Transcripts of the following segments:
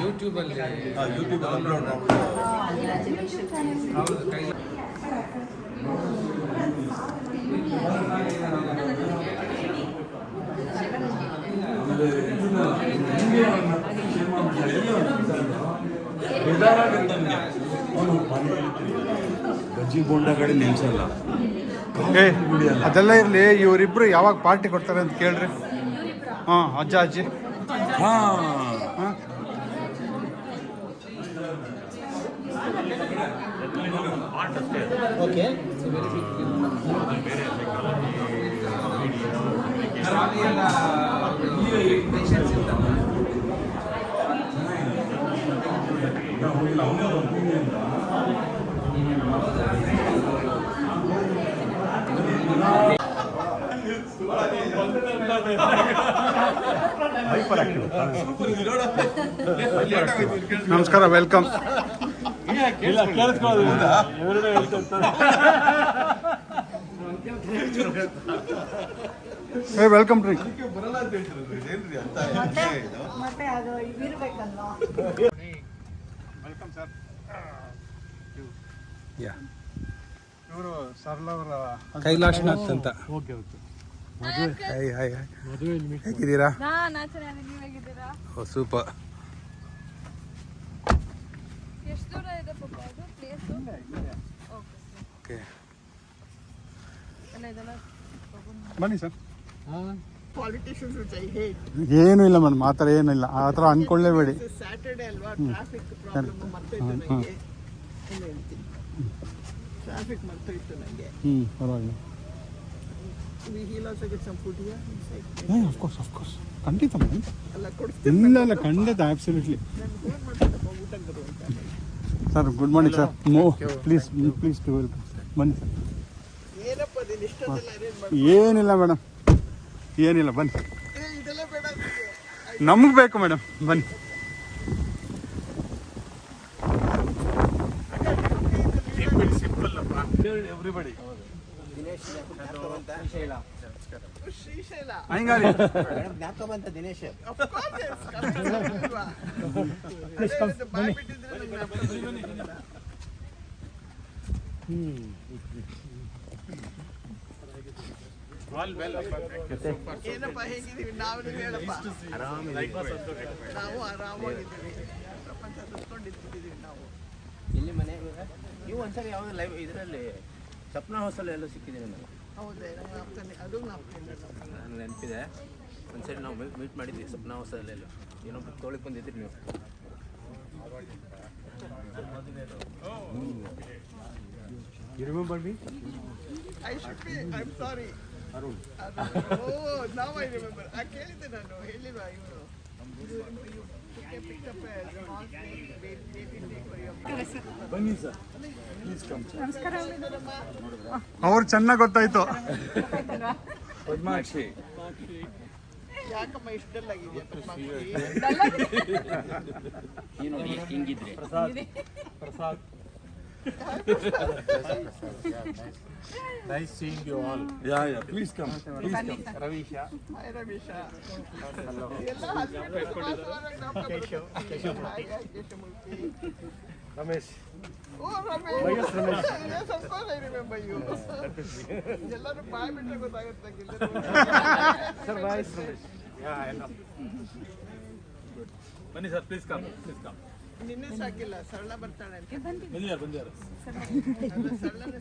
ಯೂಟ್ಯೂಬಲ್ಲಿ ಬಜ್ಜಿ ಬೋಂಡ ಕಡೆ ನಿಲ್ಸಲ್ಲ. ಅದೆಲ್ಲ ಇರಲಿ, ಇವರಿಬ್ರು ಯಾವಾಗ ಪಾರ್ಟಿ ಕೊಡ್ತಾರೆ ಅಂತ ಕೇಳ್ರಿ. ಹಾಂ, ಅಜ್ಜ ಅಜ್ಜಿ. ಹಾಂ, ಓಕೆ. ನಮಸ್ಕಾರ, ವೆಲ್ಕಮ್. ವೆಲ್ಕಮ್ ರೀ. Welcome sir. ಇವರು ಸರಳ ಅವರ ಕೈಲಾಶ್ನಾಥ್ ಅಂತ. Okay okay. Hi hi hi, ಹೇಗಿದ್ದೀರಾ? ಓ ಸೂಪರ್. ಓಕೆ, ಬನ್ನಿ ಸರ್. ಏನೂ ಇಲ್ಲ ಮೇಡಮ್, ಆ ಥರ ಏನಿಲ್ಲ, ಆ ಥರ ಅಂದ್ಕೊಳ್ಳೇಬೇಡಿ. ಪರವಾಗಿಲ್ಲ. ಖಂಡಿತ ಮೇಡಮ್, ಇಲ್ಲ ಖಂಡಿತ, absolutely. Sir good morning sir. Please please to welcome. ಬನ್ನಿ ಸರ್. ಏನಿಲ್ಲ ಮೇಡಮ್, ಏನಿಲ್ಲ, ಬನ್ನಿ. ನಮಗೆ ಬೇಕು ಮೇಡಮ್, ಬನ್ನಿ. ಎವ್ರಿಬಡಿ. ದಿನೇಶ್ ಏನಪ್ಪ ಹೇಗಿದ್ದೀವಿ ನಾವು? ಹೇಳಪ್ಪ. ನಾವು ಆರಾಮಾಗಿದ್ದೀವಿ, ಪ್ರಪಂಚ ಸುತ್ಕೊಂಡಿದ್ದೀವಿ ನಾವು. ಇಲ್ಲಿ ಮನೆ ನೀವು ಒಂದ್ಸರಿ ಯಾವ್ದು ಲೈವ್ ಇದರಲ್ಲಿ ಸಪ್ನಾ ಹೌಸಲ್ಲಿ ಎಲ್ಲ ಸಿಕ್ಕಿದ್ದೀನಿ ನಾನು. ಹೌದೇ, ಅದು ನಾನು ನೆನಪಿದೆ. ಒಂದ್ಸರಿ ನಾವು ಮೀಟ್ ಮಾಡಿದ್ವಿ ಸಪ್ನಾ ಹೌಸಲ್ಲೆಲ್ಲ. ಏನೋ ತೊಳಿಗೆ ಬಂದಿದ್ರಿ ನೀವು. You remember me? I should be. I'm sorry. Arun. Oh, now I remember. I ಕೇಳಿದ್ದೆ ನಾನು, ಹೇಳಿಲ್ವಾ ಇವನು? ಬನ್ನಿ ಸರ್, ಪ್ಲೀಸ್ ಕಮ್. ಅವ್ರು ಚೆನ್ನಾಗಿ ಗೊತ್ತಾಯ್ತು. ಪದ್ಮಾಕ್ಷಿ, ಯಾಕಮ್ಮ ಇಷ್ಟಲ್ಲಾಗಿದೆಯಾ ಪದ್ಮಾಕ್ಷಿ? ಹಿಂಗಿದ್ರೆ Prasad. Nice seeing you all. Yeah, please come. Please come. Ravisha. Hi Ravisha. Hello. ಎಲ್ಲ husband Keshav. Keshavamurthy. Ramesh. Oh, Ramesh. Yes, Ramesh. Yes, of course I remember you. ಎಲ್ಲರೂ ಬಾಯ್ ಬಿಟ್ಟರೆ ಗೊತ್ತಾಗುತ್ತೆ. Sir, Vice Ramesh. Yeah, I know. Good. ಬನ್ನಿ sir, please come, please come. ನಿನ್ನೆ ಸಾಕಿಲ್ಲ, ಸರಳ ಬರ್ತಾಳೆ ಅಂತ. ಬಂದಿದ್ದಾರೆ. ಸರಳನೇ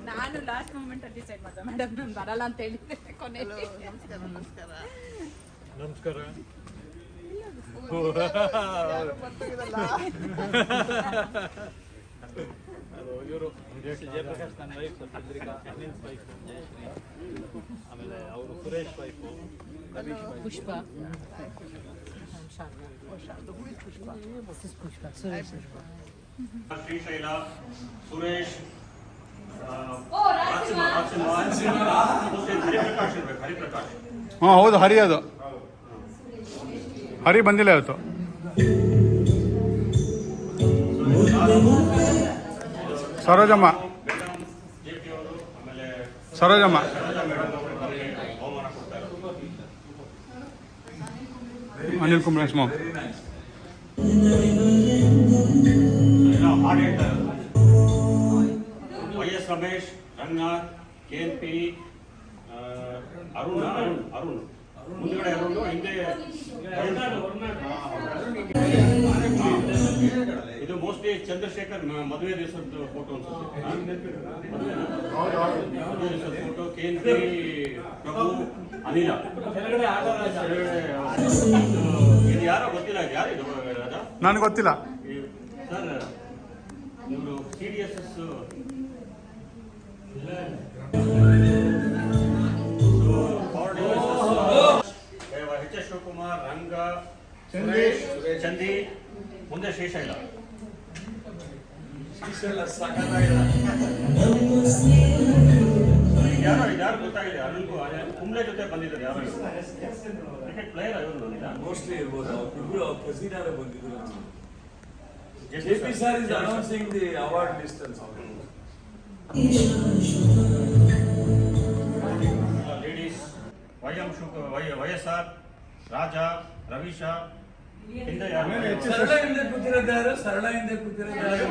ನಾನು ಲಾಸ್ಟ್ ಮೂಮೆಂಟ್ ಅಲ್ಲಿ ಡಿಸೈಡ್ ಮಾಡ್ದೆ ಮೇಡಮ್, ನಾನು ಬರಲ್ಲ ಅಂತ ಹೇಳಿದ್ದೆ ಕೊನೆಯಲ್ಲಿ. ನಮಸ್ಕಾರ. ನಮಸ್ಕಾರ. ಬರ್ತಿರಲ್ಲ. ಅದು ಇವರು ಜಯಪ್ರಕಾಶ್ ನನ್ನ ವೈಫ್ ಚಂದ್ರಿಕಾ, ಅನಿಲ್ ವೈಫ್ ಜಯಶ್ರೀ, ಆಮೇಲೆ ಅವರು ಸುರೇಶ್ ವೈಫು ರವೀಶ್ ವೈಫ್ ಪುಷ್ಪ ಸುರೇಶ್ ಶ್ರೀಶೈಲ ಸುರೇಶ್ ಹರಿಪ್ರಕಾಶ್ ಇರ್ಬೇಕು. ಹರಿಪ್ರಕಾಶ್ ಹಾಂ ಹೌದು, ಹರಿ ಅದು ಹರಿ ಬಂದಿಲ್ಲ ಇವತ್ತು. ಸರೋಜಮ್ಮ ಆಮೇಲೆ ಸರೋಜಮ್ಮ ಬಹುಮಾನ ಕೊಡ್ತಾರೆ. ಅನಿಲ್ ಕುಮಾರ್ ಮಾಮ್. ಹಾಡು ಹೇಳ್ತಾ ಇರೋದು YS ರಮೇಶ್, ರಂಗನಾಥ್, KNP, ಅರುಣ್ ಮುಂದ್ಗಡೆ ಅರುಣ್, ಹಿಂದೆ ಇದು ಮೋಸ್ಟ್ಲಿ ಚಂದ್ರಶೇಖರ್ ಮದುವೆ ದಿವಸದ ಫೋಟೋ ಅನ್ಸುತ್ತೆ. ಮದುವೆ ದಿವಸದ ಫೋಟೋ. KNP ಪ್ರಭು, ಅನಿಲ. ಇದು ಯಾರೋ ಗೊತ್ತಿಲ್ಲ, ಇದು ಯಾರು ಇದು ರಾಜಾ? ನನಗೆ ಗೊತ್ತಿಲ್ಲ. ಸರ್ ಇವರು CDSS HS ಶಿವಕುಮಾರ್, ರಂಗ, ಸುರೇಶ್, ಚಂದಿ, ಮುಂದೆ ಶ್ರೀಶೈಲ. ಯಾರು ಗೊತ್ತಾಗಿದೆ? ಅರುಣ್ ಕುಂಬ್ಳೆ ಜೊತೆ ಬಂದಿದ್ದಾರೆ. ಯಾರು ಕ್ರಿಕೆಟ್ ಪ್ಲೇಯರ್ ಇವರು? ಮೋಸ್ಟ್ಲಿ ಇರ್ಬೋದು. ಅವ್ರಿಬ್ರು ಪ್ರೆಸಿಡೆಂಟ್ ಬಂದಿದ್ರು. JP JP sir is announcing the award list and so on. Ladies YSR, Raja, Ravisha, ಹಿಂದೆ ಯಾರು? ಸರಳ ಹಿಂದೆ ಕೂತಿರೋದು ಯಾರು? ಸರಳ ಹಿಂದೆ ಕೂತಿರೋದು ಯಾರು?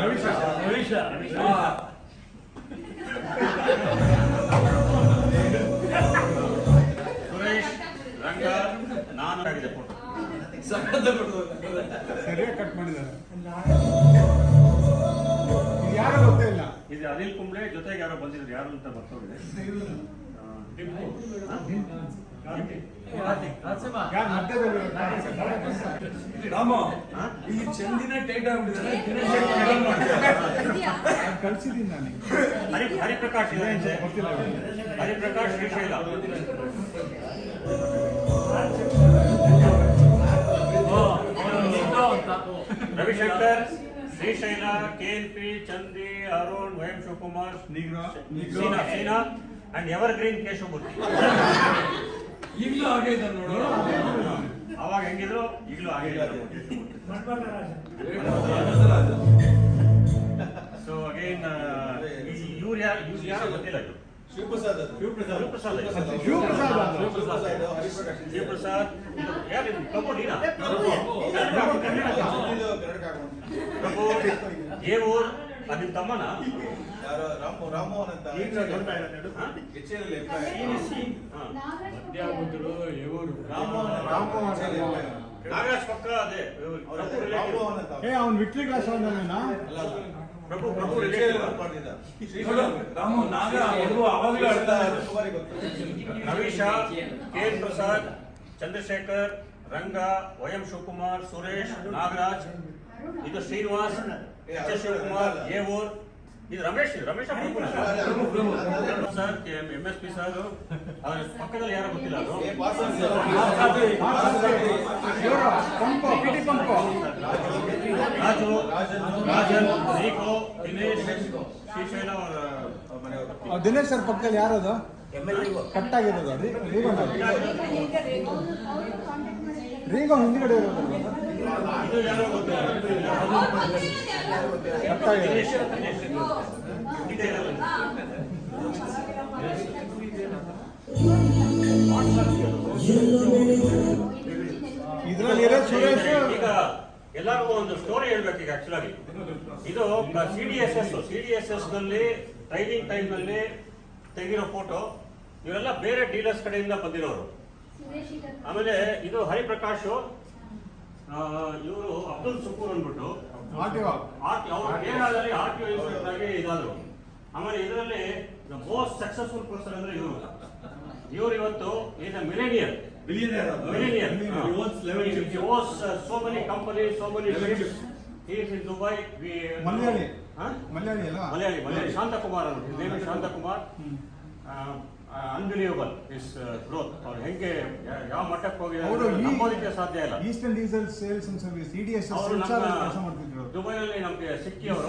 ರವೀಶ. ಸುರೇಶ್, ರಂಗ, ನಾನು ಆಗಿದೆ ಫೋಟೋ. ಸರಿಯಾಗಿ ಕಟ್ ಮಾಡಿದ್ದಾರೆ. ಯಾರು ಗೊತ್ತಿಲ್ಲ. ಇದು ಅನಿಲ್ ಕುಂಬ್ಳೆ ಜೊತೆಗೆ ಯಾರೋ ಬಂದಿದ್ರು, ಯಾರು ಅಂತ ಗೊತ್ತಾಗಿದೆ. ರಾಮ ಈ ಚಂದಿನ ಟೈಟ್ ಆಗ್ಬಿಟ್ಟಿದ್ದಾರೆ. ಕಳ್ಸಿದ್ದೀನಿ ನನಗೆ. ಹರಿಪ್ರಕಾಶ್ ಇದೆ. Hariprakash, Srishaila. Ravishankar, Srishaila, KNP, Chandi, Arun, YM Shivakumar, Seena and evergreen Keshavamurthy. ಈಗಲೂ ಹಾಗೆ ಇದ್ದಾರೆ ನೋಡು. ಅವಾಗ ಹೆಂಗಿದ್ರು ಈಗಲೂ ಹಾಗೆ ಇದ್ದಾರೆ. ಸೊ ಅಗೈನ್ ಇವ್ರು ಯಾರು ಗೊತ್ತಿಲ್ಲ. ಇದು ಶಿವಪ್ರಸಾದ್ ಯಾರು? ಪ್ರಭು ನೀನಾ? ಪ್ರಭು ಏವೂರ್, ಅದು ನಿಮ್ಮ ತಮ್ಮನ? ನಾಗರಾಜ್ ಪಕ್ಕ ಅದೇ ಅವ್ನು ವಿಕ್ಟ್ರಿ ಕ್ಲಾಸ್ ಪ್ರಭು ರಿಲೇಟಿವ್. ರಾಮು ನಾಗ ಅವಾಗಲೂ ಆಡ್ತಾ ರವೀಶ, KN ಪ್ರಸಾದ್, ಚಂದ್ರಶೇಖರ್, ರಂಗ, YM ಶಿವಕುಮಾರ್, ಸುರೇಶ್, ನಾಗರಾಜ್, ಇದು ಶ್ರೀನಿವಾಸ್, HS ಶಿವಕುಮಾರ್, ಏವೂರ್, ಇದು ರಮೇಶ್ ಸರ್, MSP ಸರ್. ಅವ್ರ ಪಕ್ಕದಲ್ಲಿ ಯಾರೋ ಗೊತ್ತಿಲ್ಲ. ಅದು ರಾಜನ್, ರೀಕೋ, ದಿನೇಶ್, ಶ್ರೀಶೈಲ ಅವರ ದಿನೇಶ್ ಸರ್ ಪಕ್ಕದಲ್ಲಿ ಯಾರದು ಕಟ್ಟಾಗಿರೋದು? ರೀಗೋ ಹಿಂದ್ಗಡೆ ಇರೋದು ಇದು ಯಾರೋ ಗೊತ್ತಿಲ್ಲ. ಇದರಲ್ಲಿ ಸುರೇಶ್. ಈಗ ಎಲ್ಲರಿಗೂ ಒಂದು ಸ್ಟೋರಿ ಹೇಳ್ಬೇಕು. ಈಗ ಆಕ್ಚುಲಾಗಿ ಇದು CDSS ನಲ್ಲಿ ಟ್ರೈನಿಂಗ್ ಟೈಮ್ ನಲ್ಲಿ ತೆಗಿರೋ ಫೋಟೋ. ಇವರೆಲ್ಲ ಬೇರೆ ಡೀಲರ್ಸ್ ಕಡೆಯಿಂದ ಬಂದಿರೋರು. ಆಮೇಲೆ ಇದು ಹರಿಪ್ರಕಾಶ್, ಇವರು ಅಬ್ದುಲ್ ಸುಕೂರ್ ಅಂದ್ಬಿಟ್ಟು ಕೇರಳದಲ್ಲಿ RTO ಇನ್ಸ್ಪೆಕ್ಟರ್ ಆಗಿ ಇದಾದ್ರು. ಆಮೇಲೆ ಇದರಲ್ಲಿ ಮೋಸ್ಟ್ ಸಕ್ಸಸ್ಫುಲ್ ಪರ್ಸನ್ ಅಂದ್ರೆ ಇವರು ಇವತ್ತು is a millionaire. So many companies, so many trips. He is in Dubai. Malayali ಅಲ್ಲ? ಮಲಯಾಳಿ ಶಾಂತಕುಮಾರ್ ಅಂತ. Name Shanthakumar. Unbelievable is growth. ಅವ್ರು ಹೆಂಗೆ ಯಾವ ಮಟ್ಟಕ್ಕೆ ಹೋಗಿದ್ದಾರೆ ನಂಬೋದಕ್ಕೆ ಸಾಧ್ಯ ಇಲ್ಲ. Eastern diesel sales and service EDS ಅವರು ಕೆಲಸ ಮಾಡ್ತಿದ್ರು. ದುಬೈನಲ್ಲಿ ನಮಗೆ ಸಿಕ್ಕಿ ಅವರು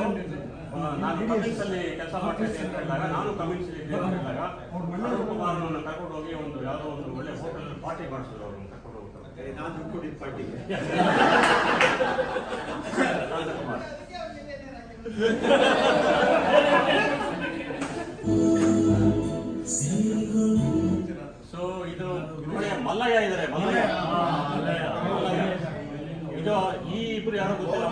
ನಾನು ಕಮಿನ್ಸ್ ಅಲ್ಲಿ ಕೆಲಸ ಮಾಡ್ತಿದ್ದೆ ಅಂತ ಹೇಳಿದಾಗ, ನಾನು ಕಮಿನ್ಸ್ ಅಂತ ಹೇಳಿದಾಗ ಅರುಣ್ ಕುಮಾರ್ ಅವರನ್ನು ಕರ್ಕೊಂಡು ಹೋಗಿ ಒಂದು ಯಾವುದೋ ಒಂದು ಒಳ್ಳೆ ಹೋಟೆಲ್ ಪಾರ್ಟಿ ಮಾಡಿಸಿದ್ರು. ಅವ್ರನ್ನ ಕರ್ಕೊಂಡು ಹೋಗ್ತಾರೆ. ನಾನು ಕೂಡಿದ ಪಾರ್ಟಿಗೆ ಶಾಂತಕುಮಾರ್. ಸೊ ಇದು ನೋಡಿ ಮಲ್ಲಯ್ಯ ಇದ್ದಾರೆ. ಮಲ್ಲಯ್ಯ ಇದು ಈ ಇಬ್ರು ಯಾರೋ ಗೊತ್ತಿಲ್ಲ.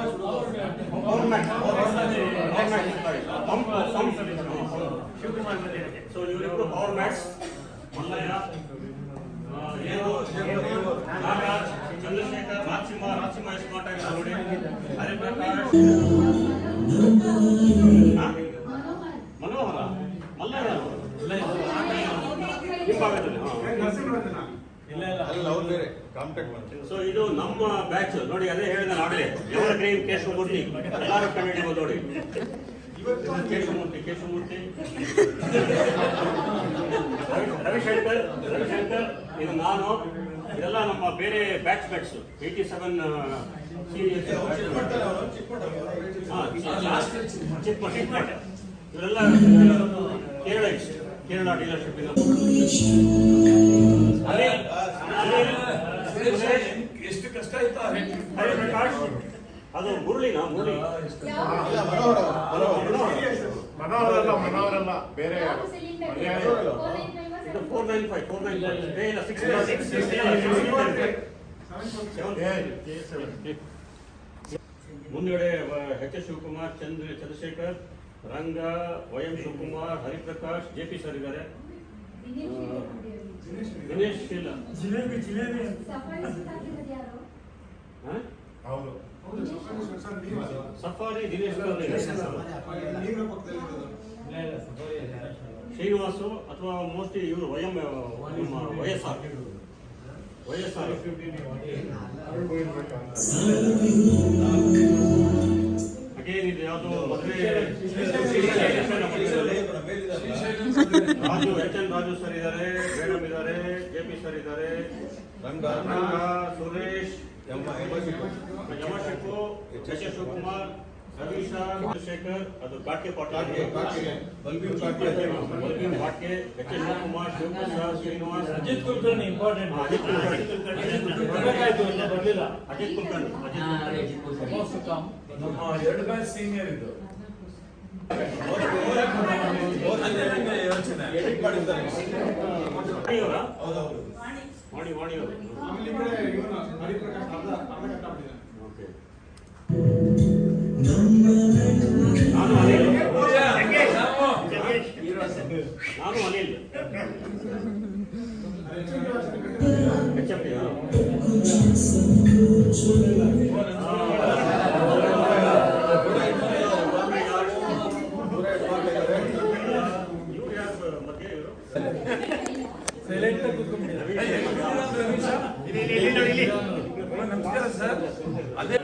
ಸೊ ಇವರಿಬ್ರು ಪವರ್ ಮ್ಯಾಕ್ಸ್. ಮಲ್ಲಯ್ಯ, ನಾಗರಾಜ್, ಚಂದ್ರಶೇಖರ್, ರಾಚಿಮ ಸ್ಮಾರ್ಟ್ ಆಗಿ ನೋಡಿ. ಹರಿಪ್ರಕಾಶ್, ಮನೋಹರ, ಮಲ್ಲಯ್ಯ ನಿಮ್ಮ ಭಾಗದಲ್ಲಿ. ಸೊ ಇದು ನಮ್ಮ ಬ್ಯಾಚ್ ನೋಡಿ. ಅದೇ ಹೇಳಿದ ನಾಳೆ ಎವರ ಗ್ರೀನ್ ಕೇಶವಮೂರ್ತಿ ಎಲ್ಲರೂ ಕಂಡಿಡಿಬೋದು ನೋಡಿ. ಕೇಶವಮೂರ್ತಿ ರವಿಶಂಕರ್ ಇದು ನಾನು. ಇದೆಲ್ಲ ನಮ್ಮ ಬೇರೆ ಬ್ಯಾಚ್ ಮೇಟ್ಸ್. 87 ಸೀರಿಯಸ್ ಚಿಕ್ಕಮಟ್ಟ ಇವರೆಲ್ಲ ಕೇರಳ ಡೀಲರ್ಶಿಪ್. ಎಷ್ಟು ಕಷ್ಟ ಆಯ್ತು. ಹರಿಪ್ರಕಾಶ್, ಅದು ಮುರಳಿನ ಮುರಳಿ. ಮನೋಹರಲ್ಲ ಬೇರೆ. ಇದು 495 ಇಲ್ಲ 6 ಮುಂದೆಡೆ H S Shivakumar, Chandrashekhar, Ranga, Y M Shivakumar, Hariprakash, JP sir ಇದ್ದಾರೆ. ದಿನೇಶ್ ಇಲ್ಲ. ಸಫಾರಿ ದಿನೇಶ್ ಶ್ರೀನಿವಾಸು ಅಥವಾ ಮೋಸ್ಟ್ಲಿ ಇವರು ವಯಸ್ಸಾರ್. ಅಗೇನ್ ಇದು ಯಾವುದು ಮದುವೆ ರಾಜು, HN ರಾಜು ಸರ್ ಇದ್ದಾರೆ, ಮೇಡಮ್ ಇದ್ದಾರೆ, JP ಸರ್ ಇದ್ದಾರೆ, ರಂಗ, ಸುರೇಶ್, ಯಮಶಿಪು, ಎಚ್ ಎಸ್ ಶಿವಕುಮಾರ್, ರವೀಶ, ಚಂದ್ರಶೇಖರ್, ಅದು ಘಾಟ್ಗೆ Patil, Balbir ಘಾಟ್ಗೆ, H S Shivakumar, Shivaprasad, Srinivas, Ajit Kulkarni important. Ajit Kulkarni ಎರಡು ಬ್ಯಾಚ್ ಸೀನಿಯರ್ ಇದು. ವಾಣಿಯವರು. ಓಕೆ. ನಾನು ಅನಿಲ್. HMP. ನಮಸ್ಕಾರ ಸರ್. ಅದೇ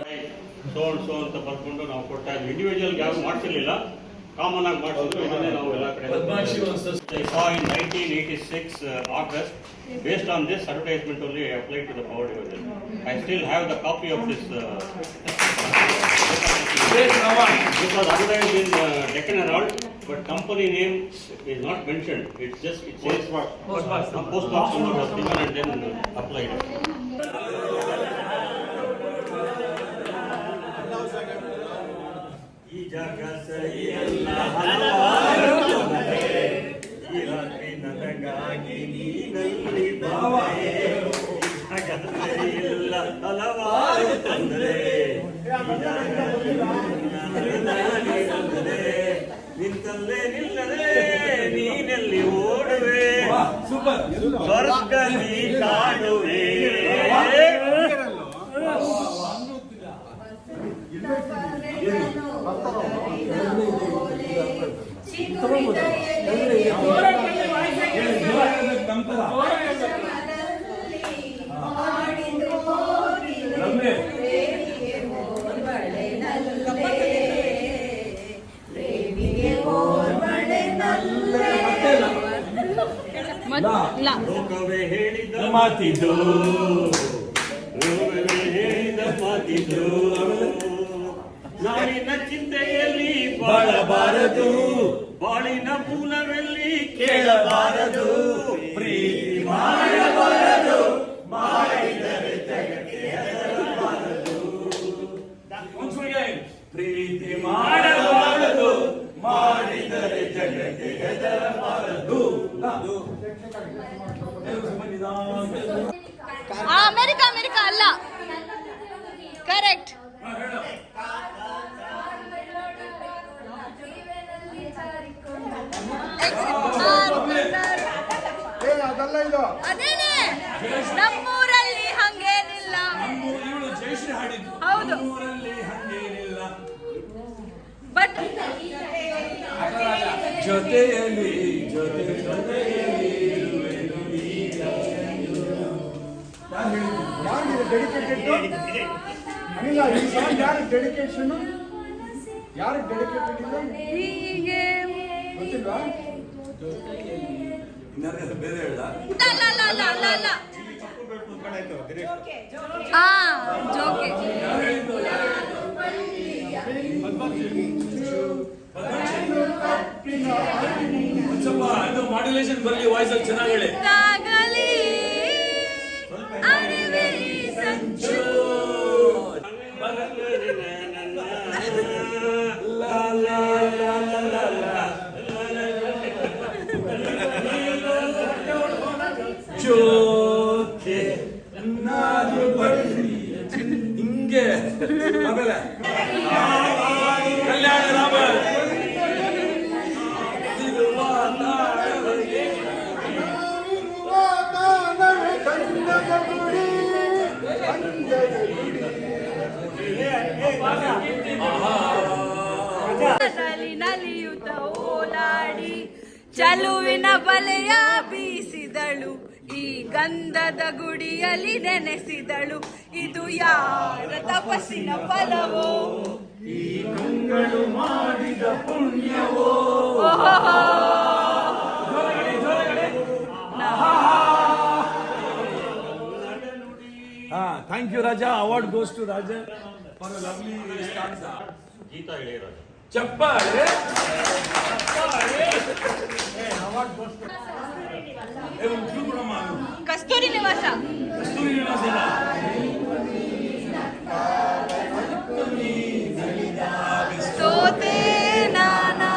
ಸೋ ಅಂತ ಬರ್ಕೊಂಡು ನಾವು ಕೊಡ್ತಾ ಇದ್ವಿ. ಇಂಡಿವಿಜುವಲ್ ಯಾರು ಮಾಡ್ತಿರ್ಲಿಲ್ಲ, ಕಾಮನ್ ಆಗಿ ಮಾಡಿಸಿದ್ರು. ಇದನ್ನೇ ನಾವು ಎಲ್ಲ ಕಡೆ saw in 1986 August. Based on this advertisement only I applied to the power division. I still have the copy of this. This was advertised in Deccan Herald, but company name is not mentioned. It says postbox number was given and then applied. ಈ ಜಾಗ ಸರಿಯಲ್ಲ ಈ ರಾತ್ರಿ ನನಗಾಗಿ ನೀನಲ್ಲಿ ಬಾವೆ ಜಾಗ ಸರಿಯಿಲ್ಲ ಹಲವಾರು ತೊಂದರೆ ನಿಂತಲ್ಲೇ ನಿಲ್ಲದೆ ನೀನೆಲ್ಲಿ ಓಡುವೆ ಸ್ವರ್ಗ ನೀ ಕಾಣುವೆ ಲಾ ಲೋಕವೇ ಹೇಳಿದ ಮಾತಿದ್ದು ಲೋಕವೇ ಹೇಳಿದ ಮಾತಿದ್ದು ನಾಳಿನ ಚಿಂತೆಯಲ್ಲಿ ಬಾಳಬಾರದು ಬಾಳಿನ ಮೂಲವೆಲ್ಲಿ ಕೇಳಬಾರದು ಪ್ರೀತಿ ಮಾಡಬಾರದು ಮಾಡಿದರೆ ಜಗಕ್ಕೆ ಹೆದರಬಾರದು. Once again. ಪ್ರೀತಿ ಮಾಡಬಾರದು ಮಾಡಿದರೆ ಜಗಕ್ಕೆ ಹೆದರಬಾರದು. ಅಮೆರಿಕ ಅಲ್ಲ ಕರೆಕ್ಟ್. ಅದಲ್ಲ ಇದು ಅದೇನೆ ನಮ್ಮೂರಲ್ಲಿ ಹಂಗೇನಿಲ್ಲ. ಇವಳು ಜಯಶ್ರೀ ಹಾಡಿದ್ದು ಹೌದು. ನಮ್ಮೂರಲ್ಲಿ ಹಂಗೇನಿಲ್ಲ ಬಟ್ ಜೊತೆಯಲ್ಲಿ ಜೊತೆಯಲ್ಲಿ ಇರುವೆನು ಈಗ. ಯಾರಿಗೆ ಡೆಡಿಕೇಟೆಡ್ ಅನಿಲ ಈ ಸಾಂಗ್ ಯಾರಿಗೆ ಡೆಡಿಕೇಶನ್ ಯಾರಿಗೆ ಡೆಡಿಕೇಟೆಡ್ ಇಲ್ಲ ಹೀಗೆ ಗೊತ್ತಿಲ್ವಾ ಇನ್ನಾರು ಬೇರೆ ಹೇಳ ಅಲ್ಲ ಆ ಜೋಕೆ ಸ್ವಲ್ಪ ಇದು ಮಾಡ್ಯುಲೇಷನ್ ಬರಲಿ ವಾಯ್ಸ್ ಅಲ್ಲಿ ಚೆನ್ನಾಗಿ ಹೇಳಿ. ತಾಗಲಿ ಅರಿವೆ ಈ ಸಂಚು. ಜೋಕೆ ನಾನು ಬಳ್ಳಿ ಹಿಂಗೆ ಆಮೇಲೆ ಕಲ್ಯಾಣ ರಾಮ ನಲಿಯುತ್ತ ಓಲಾಡಿ ಚಲುವಿನ ಬಲೆಯ ಬೀಸಿದಳು, ಈ ಗಂಧದ ಗುಡಿಯಲ್ಲಿ ನೆನೆಸಿದಳು, ಇದು ಯಾರ ತಪಸ್ಸಿನ ಫಲವೋ, ಈ ಕಂಗಳು ಮಾಡಿದ ಪುಣ್ಯವೋ. Thank you Raja. Award goes to Raja for lovely stanza. Geetha Ilayaraja. ಚಪ್ಪಾಳೆ. ಕಸ್ತೂರಿ ನಿವಾಸ. ಕಸ್ತೂರಿ ನಿವಾಸ ಸೋತೆ ನಾನಾ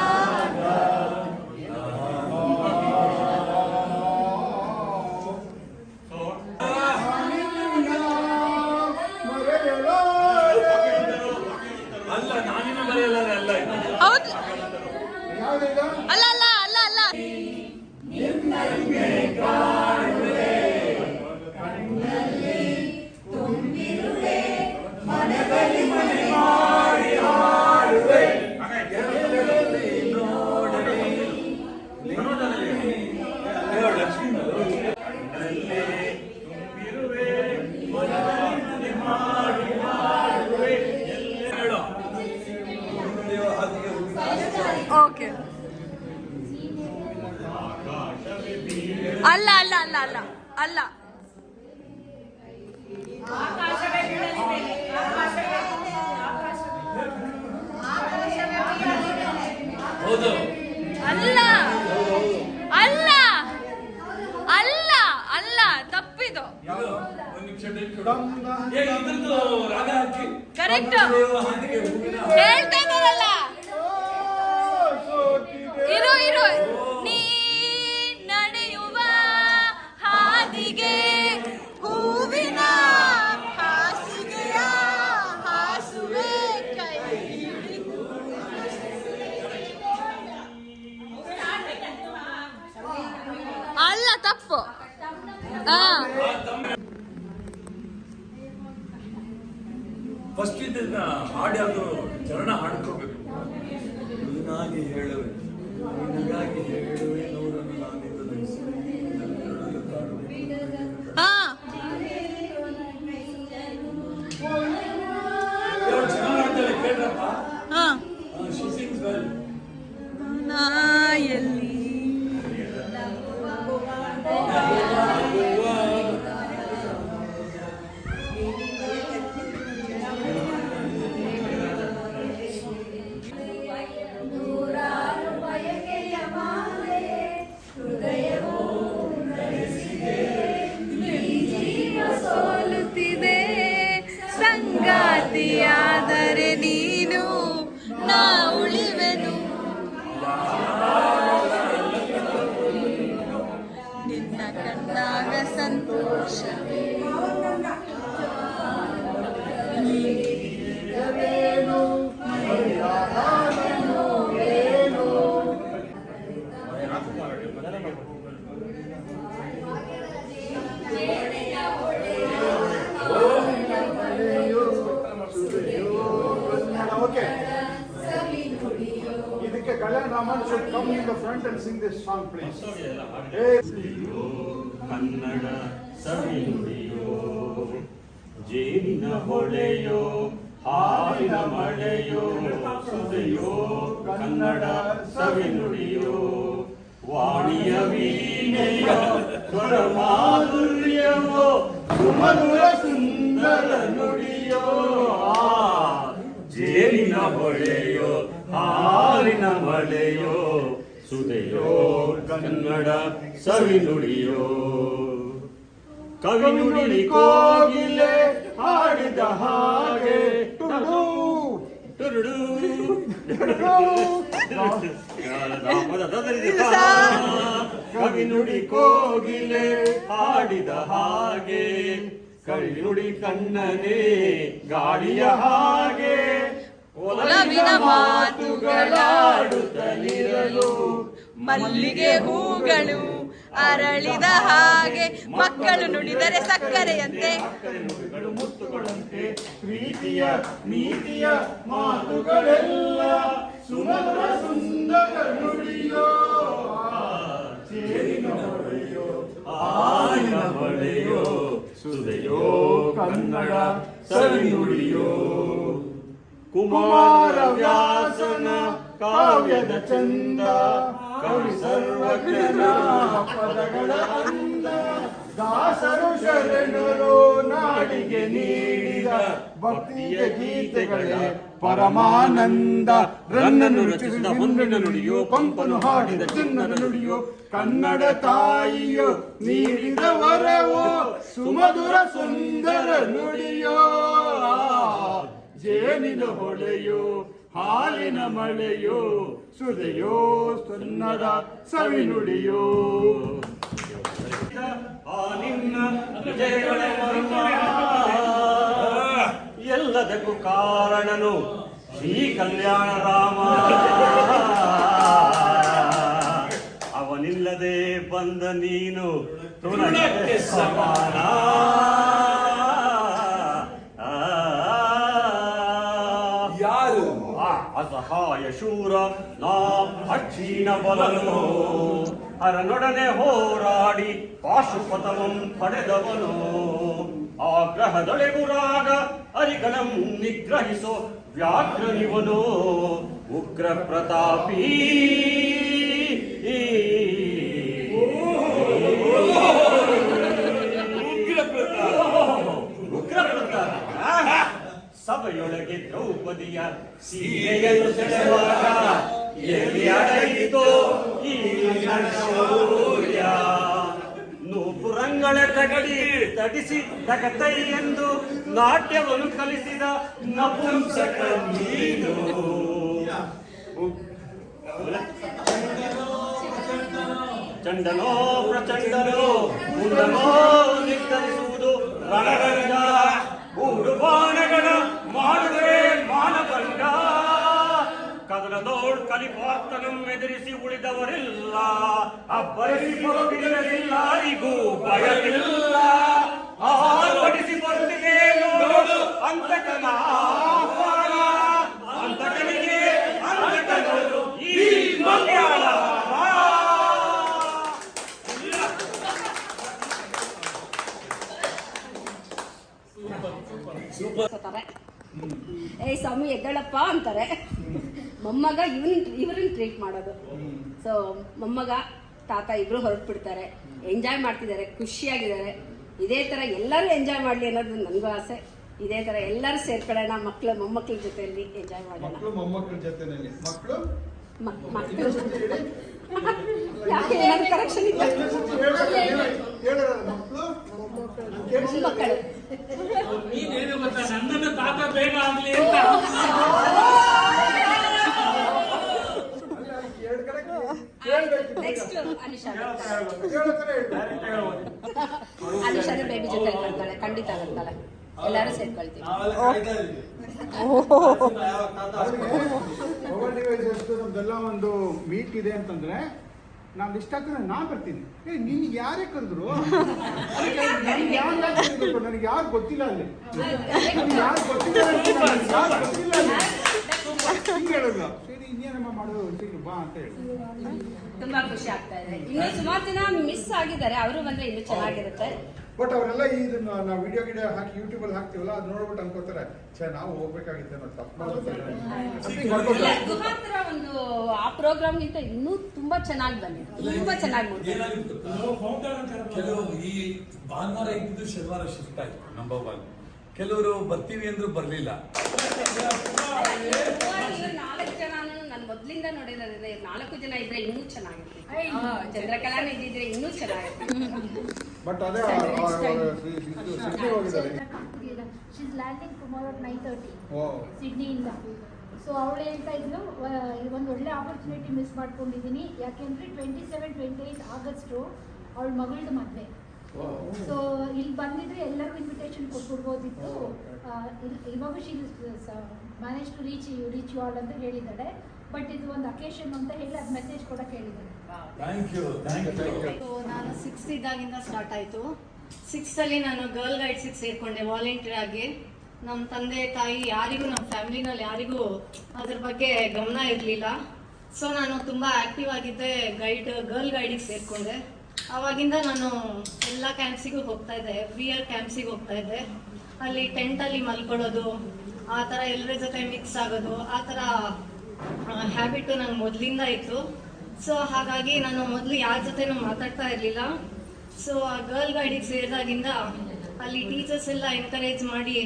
ಅಲ್ಲ, ನಾನಿನ ಬರೆಯಲ್ಲ ಅಲ್ಲ. ಹೌದು. ಅಲ್ಲ ಅಲ್ಲ ಅಲ್ಲ ಅಲ್ಲ ಓಕೆ. ಅಲ್ಲ ಅಲ್ಲ ಅಲ್ಲ ಅಲ್ಲ ಅಲ್ಲ ಹೌದು. ಅಲ್ಲ ಅಲ್ಲ ಅಲ್ಲ ಅಲ್ಲ ತಪ್ಪಿದು. ಇದು ಒಂದು ನಿಮಿಷ ಟೈಮ್ ಕೊಡು. ಇದ್ರದ್ದು ರಾಗ ಹಾಕಿ. ಕರೆಕ್ಟ್. ಹಾದಿಗೆ ಹೂವಿನ ಹೇಳ್ತಾ ಇದ್ದಾರಲ್ಲ. ಇರು ಇರು. ನೀ ನಡೆಯುವ ಹಾದಿಗೆ ಹೂವಿನ ಹಾಸಿಗೆಯ ಹಾಸುವೆ ಕೈ. ಅಲ್ಲ ತಪ್ಪು. ಫಸ್ಟ್ ಇದನ್ನ ಹಾಡು ಯಾವುದು ಚರಣ ಹಾಡ್ಕೋಬೇಕು. ನೀನಾಗಿ ಹೇಳುವೆ, ನಿನಗಾಗಿ ಹೇಳುವೆ, ನೂರನ್ನು ನಾನಿಂದ ಧರಿಸಿ ಹಾ ಚೆನ್ನಾಗಿ ಹಾಡ್ತಾಳೆ ಕೇಳ್ರಪ್ಪ. ಹಾ She sings well. ನಾ ಎಲ್ಲಿ come in the front and sing this song, please. Kannada ಸವಿ ನುಡಿಯೋ ಜೇನಿನ ಹೊಳೆಯೋ ಹಾಲಿನ ಮಳೆಯೋ ಸುದೆಯೋ ಕನ್ನಡ ಸವಿ ನುಡಿಯೋ ವಾಣಿಯ ವೀಣೆಯ ಸ್ವರ ಮಾಧುರ್ಯವೋ ಸುಮಧುರ ಸುಂದರ ನುಡಿಯೋ ಜೇನಿನ ಹೊಳೆಯೋ ಹಾಲಿನ ಮಳೆಯೋ ಸುದೆಯೋ ಕನ್ನಡ ಸವಿ ನುಡಿಯೋ ಕವಿ ನುಡಿ ಕೋಗಿಲೆ ಹಾಡಿದ ಹಾಗೆ ಟುರುಡು ಕವಿ ನುಡಿ ಕೋಗಿಲೆ ಹಾಡಿದ ಹಾಗೆ ಕವಿ ನುಡಿ ಕಣ್ಣನೆ ಗಾಳಿಯ ಹಾಗೆ ಒಲವಿನ ಮಾತುಗಳಾಡುತ್ತಲಿರಲು ಮಲ್ಲಿಗೆ ಹೂಗಳು ಅರಳಿದ ಹಾಗೆ ಮಕ್ಕಳು ನುಡಿದರೆ ಸಕ್ಕರೆಯಂತೆ ನುಡಿಗಳು ಮುತ್ತುಗಳಂತೆ ಪ್ರೀತಿಯ ನೀತಿಯ ಮಾತುಗಳೆಲ್ಲ ಸುಮಧುರ ಸುಂದರ ನುಡಿಯೋ ಸೇರಿನ ಹೊಳೆಯೋ ಆಲಿನ ಹೊಳೆಯೋ ಸುದೆಯೋ ಕನ್ನಡ ಸವಿ ನುಡಿಯೋ ಕುಮಾರ ವ್ಯಾಸನ ಕಾವ್ಯದ ಚಂದ ಕವಿ ಸರ್ವಜ್ಞನ ಪದಗಳ ಅಂದ ದಾಸರು ಶರಣರು ನಾಡಿಗೆ ನೀಡಿದ ಭಕ್ತಿಯ ಗೀತೆಗಳೇ ಪರಮಾನಂದ ರನ್ನನು ರಚಿಸಿದ ಹೊನ್ನಿನ ನುಡಿಯೋ ಪಂಪನು ಹಾಡಿದ ಚಿನ್ನದ ನುಡಿಯೋ ಕನ್ನಡ ತಾಯಿಯೋ ನೀಡಿದ ವರವೋ ಸುಮಧುರ ಸುಂದರ ನುಡಿಯೋ ಜೇನಿನ ಹೊಳೆಯೋ ಹಾಲಿನ ಮಳೆಯೋ ಸುದೆಯೋ ಸುನ್ನದ ಸವಿ ನುಡಿಯೋ ನಿನ್ನ ವಿಜಯಗಳ ಎಲ್ಲದಕ್ಕೂ ಕಾರಣನು ಶ್ರೀ ಕಲ್ಯಾಣ ರಾಮ ಅವನಿಲ್ಲದೆ ಬಂದ ನೀನು ತುನಗೆ ಸಮಾನ ಅಸಹಾಯ ಶೂರ ನಾ ಅಕ್ಷೀಣ ಬಲನು ಹರನೊಡನೆ ಹೋರಾಡಿ ಪಾಶುಪತವಂ ಪಡೆದವನು ಆಗ್ರಹದೊಳೆಗುರಾಗ ಅರಿಗಣಂ ನಿಗ್ರಹಿಸೋ ವ್ಯಾಘ್ರನಿವನು ಉಗ್ರ ಪ್ರತಾಪಿ ಉಗ್ರ ಪ್ರತಾಪ ಸಭೆಯೊಳಗೆ ದ್ರೌಪದಿಯ ಸೀರೆಯನ್ನು ಸೆಳೆವಾಗ ಎಲ್ಲಿ ಅಡಗಿತೋ ಈ ಶೌರ್ಯ ನೂಪುರಂಗಳ ತಗಡಿ ತಡಿಸಿ ತಗತೈ ಎಂದು ನಾಟ್ಯವನ್ನು ಕಲಿಸಿದ ನಪುಂಸಕ ನೀನು ಚಂಡನೋ ಪ್ರಚಂಡನೋ ಮುಂದನೋ ನಿರ್ಧರಿಸುವುದು ರಣರಂಗ ಬಾಣಗಳ ಮಾಡುವೆ ಮಾನಭಂಗ ಕದನದೋಳ್ ಕಲಿಪಾರ್ತನಂ ಎದುರಿಸಿ ಉಳಿದವರಿಲ್ಲ ಅಬ್ಬರಿಸಿ ಬರುತ್ತಿರಲಿಲ್ಲ ಯಾರಿಗೂ ಭಯವಿಲ್ಲ ಆರ್ಭಟಿಸಿ ಬರುತ್ತಿದೆ ನೋಡು ಅಂತಕನ ಆಹ್ವಾನ ಅಂತಕನಿಗೆ ಅಂತಕನು ಈ ಮಂಗಳ ಏ ಸ್ವಾಮಿ ಎದ್ದೇಳಪ್ಪ ಅಂತಾರೆ. ಮೊಮ್ಮಗ ಇವ್ರನ್ನ ಟ್ರೀಟ್ ಮಾಡೋದು. ಸೊ ಮೊಮ್ಮಗ ತಾತ ಇಬ್ರು ಹೊರಟ್ಬಿಡ್ತಾರೆ, ಎಂಜಾಯ್ ಮಾಡ್ತಿದ್ದಾರೆ, ಖುಷಿಯಾಗಿದ್ದಾರೆ. ಇದೇ ಥರ ಎಲ್ಲರೂ ಎಂಜಾಯ್ ಮಾಡಲಿ ಅನ್ನೋದು ನನಗೂ ಆಸೆ. ಇದೇ ಥರ ಎಲ್ಲರೂ ಸೇರ್ಕೊಳ್ಳೋಣ, ಮಕ್ಕಳು ಮೊಮ್ಮಕ್ಕಳ ಜೊತೆಯಲ್ಲಿ ಎಂಜಾಯ್ ಮಾಡೋಣ. ಮೊಮ್ಮಕ್ಕಳ ಜೊತೆಯಲ್ಲಿ ಮಕ್ಕಳು ಮಕ್ಕಳು ಯಾಕೆ ಏನಾದ್ರು ಕರೆಕ್ಷನ್ ಇಲ್ಲ? ಮೊಮ್ಮಕ್ಕಳು ನೀನೇನು ಗೊತ್ತಾ, ನನ್ನನ್ನು ತಾತ ಬೇಗ ಆಗ್ಲಿ ಅಂತ. ನೆಕ್ಸ್ಟ್ ಅನಿಶಾನೇ ಬೇಬಿ ಜೊತೆ ಬರ್ತಾಳೆ, ಖಂಡಿತ ಬರ್ತಾಳೆ. ಎಲ್ಲರೂ ಸೇರ್ಕೊಳ್ತೀವಿ. ನಮ್ದೆಲ್ಲ ಒಂದು ಮೀಟ್ ಇದೆ ಅಂತಂದ್ರೆ ನಾನು ಇಷ್ಟ ಆಗ್ತದೆ, ನಾನು ಬರ್ತೀನಿ. ನಿನ್ಗೆ ಯಾರೇ ಕರೆದ್ರು, ನನಗೆ ಯಾರು ಗೊತ್ತಿಲ್ಲ ಅಲ್ಲಿ, ಯಾರು ಗೊತ್ತಿಲ್ಲ ಹಿಂಗೆ ಹೇಳಲ್ಲ. ಸರಿ, ಇನ್ನೇನಮ್ಮ ಮಾಡೋದು ಸಿಗ್ಲು ಬಾ ಅಂತ ಹೇಳಿ. ತುಂಬಾ ಖುಷಿ ಆಗ್ತಾ ಇದೆ. ಇನ್ನು ಸುಮಾರು ಜನ ಮಿಸ್ ಆಗಿದ್ದಾರೆ, ಅವರು ಬಂದ್ರೆ ಇನ್ನೂ ಚೆನ್ನಾಗಿರುತ್ತೆ. ಬಟ್ ಅವರೆಲ್ಲ ಇದನ್ನ ನಾವು ವಿಡಿಯೋ ಹಾಕಿ ಯೂಟ್ಯೂಬಲ್ಲಿ ಹಾಕ್ತೀವಲ್ಲ, ಅದು ನೋಡ್ಬಿಟ್ಟು ಅನ್ಕೋತಾರೆ ನಾವು ಹೋಗ್ಬೇಕಾಗಿತ್ತು ಅನ್ನೋ ತಪ್ಪು. ಗುಹಾಂತರ ಒಂದು ಆ ಪ್ರೋಗ್ರಾಮ್ಗಿಂತ ಇನ್ನೂ ತುಂಬಾ ಚೆನ್ನಾಗಿ ಬಂದಿದೆ, ತುಂಬಾ ಚೆನ್ನಾಗಿ ಏನಾಗಿತ್ತು ಕೆಲವು ಈ ಭಾನುವಾರ ಇದ್ದಿದ್ದು ಶನಿವಾರ ಶಿಫ್ಟ್ ಆಯ್ತು ನಂಬರ್ 1. ಕೆಲವರು ಬರ್ತೀವಿ ಅಂದ್ರೂ ಬರ್ಲಿಲ್ಲ. 4 ಜನ ನಾನು ಮೊದ್ಲಿಂದ ನೋಡಿರೋದ್ರಿಂದ 4 ಜನ ಇದ್ರೆ ಇನ್ನೂ ಚೆನ್ನಾಗಿರುತ್ತೆ. ಚಂದ್ರಕಲಾನ ಇದ್ದಿದ್ರೆ ಇನ್ನೂ ಚೆನ್ನಾಗಿರುತ್ತೆ. ಬಟ್ ಅದೇ ಸಿಡ್ನಿ ಹೋಗಿದ್ದಾರೆ. She's landing tomorrow at 9:30 ಓ ಸಿಡ್ನಿಯಿಂದ. ಸೊ ಅವಳು ಹೇಳ್ತಾ ಇದ್ಲು ಒಂದು ಒಳ್ಳೆ ಆಪರ್ಚುನಿಟಿ ಮಿಸ್ ಮಾಡ್ಕೊಂಡಿದ್ದೀನಿ, ಯಾಕೆಂದ್ರೆ 27-28 ಆಗಸ್ಟು ಅವಳ ಮಗಳದು ಮದುವೆ. ಸೊ ಇಲ್ಲಿ ಬಂದಿದ್ರೆ ಎಲ್ಲರಿಗೂ ಇನ್ವಿಟೇಷನ್ ಕೊಟ್ಬಿಡ್ಬೋದಿತ್ತು. ಇವಾಗ she manage to reach you all ಅಂತ ಹೇಳಿದ್ದಾಳೆ. ಬಟ್ ಇದು ಒಂದು ಅಕೇಶನ್ ಅಂತ ಹೇಳಿ ಅದು ಮೆಸೇಜ್ ಕೊಡಕ್ಕೆ ಹೇಳಿದ್ದಾರೆ. Thank you. ನಾನು 6th ಇದ್ದಾಗಿಂದ ಸ್ಟಾರ್ಟ್ ಆಯಿತು. 6th ನಾನು ಗರ್ಲ್ ಗೈಡ್ಸಿಗೆ ಸೇರಿಕೊಂಡೆ ವಾಲಂಟಿಯರ್ ಆಗಿ. ನಮ್ಮ ತಂದೆ ತಾಯಿ ಯಾರಿಗೂ, ನಮ್ಮ ಫ್ಯಾಮಿಲಿನಲ್ಲಿ ಯಾರಿಗೂ ಅದ್ರ ಬಗ್ಗೆ ಗಮನ ಇರಲಿಲ್ಲ. ಸೊ ನಾನು ತುಂಬ ಆ್ಯಕ್ಟಿವ್ ಆಗಿದ್ದೆ, ಗರ್ಲ್ ಗೈಡಿಗೆ ಸೇರಿಕೊಂಡೆ. ಆವಾಗಿಂದ ನಾನು ಎಲ್ಲ ಕ್ಯಾಂಪ್ಸಿಗೂ ಹೋಗ್ತಾ ಇದ್ದೆ, ಎವ್ರಿ ಇಯರ್ ಕ್ಯಾಂಪ್ಸಿಗೆ ಹೋಗ್ತಾ ಇದ್ದೆ. ಅಲ್ಲಿ ಟೆಂಟಲ್ಲಿ ಮಲ್ಕೊಳ್ಳೋದು, ಆ ಥರ ಎಲ್ಲರ ಜೊತೆ ಮಿಕ್ಸ್ ಆಗೋದು, ಆ ಥರ ಹ್ಯಾಬಿಟು ನಂಗೆ ಮೊದಲಿಂದ ಇತ್ತು. ಸೊ ಹಾಗಾಗಿ ನಾನು ಮೊದಲು ಯಾರ ಜೊತೆನೂ ಮಾತಾಡ್ತಾ ಇರಲಿಲ್ಲ. ಸೊ ಆ ಗರ್ಲ್ ಗೈಡಿಗೆ ಸೇರಿದಾಗಿಂದ ಅಲ್ಲಿ ಟೀಚರ್ಸ್ ಎಲ್ಲ ಎನ್ಕರೇಜ್ ಮಾಡಿ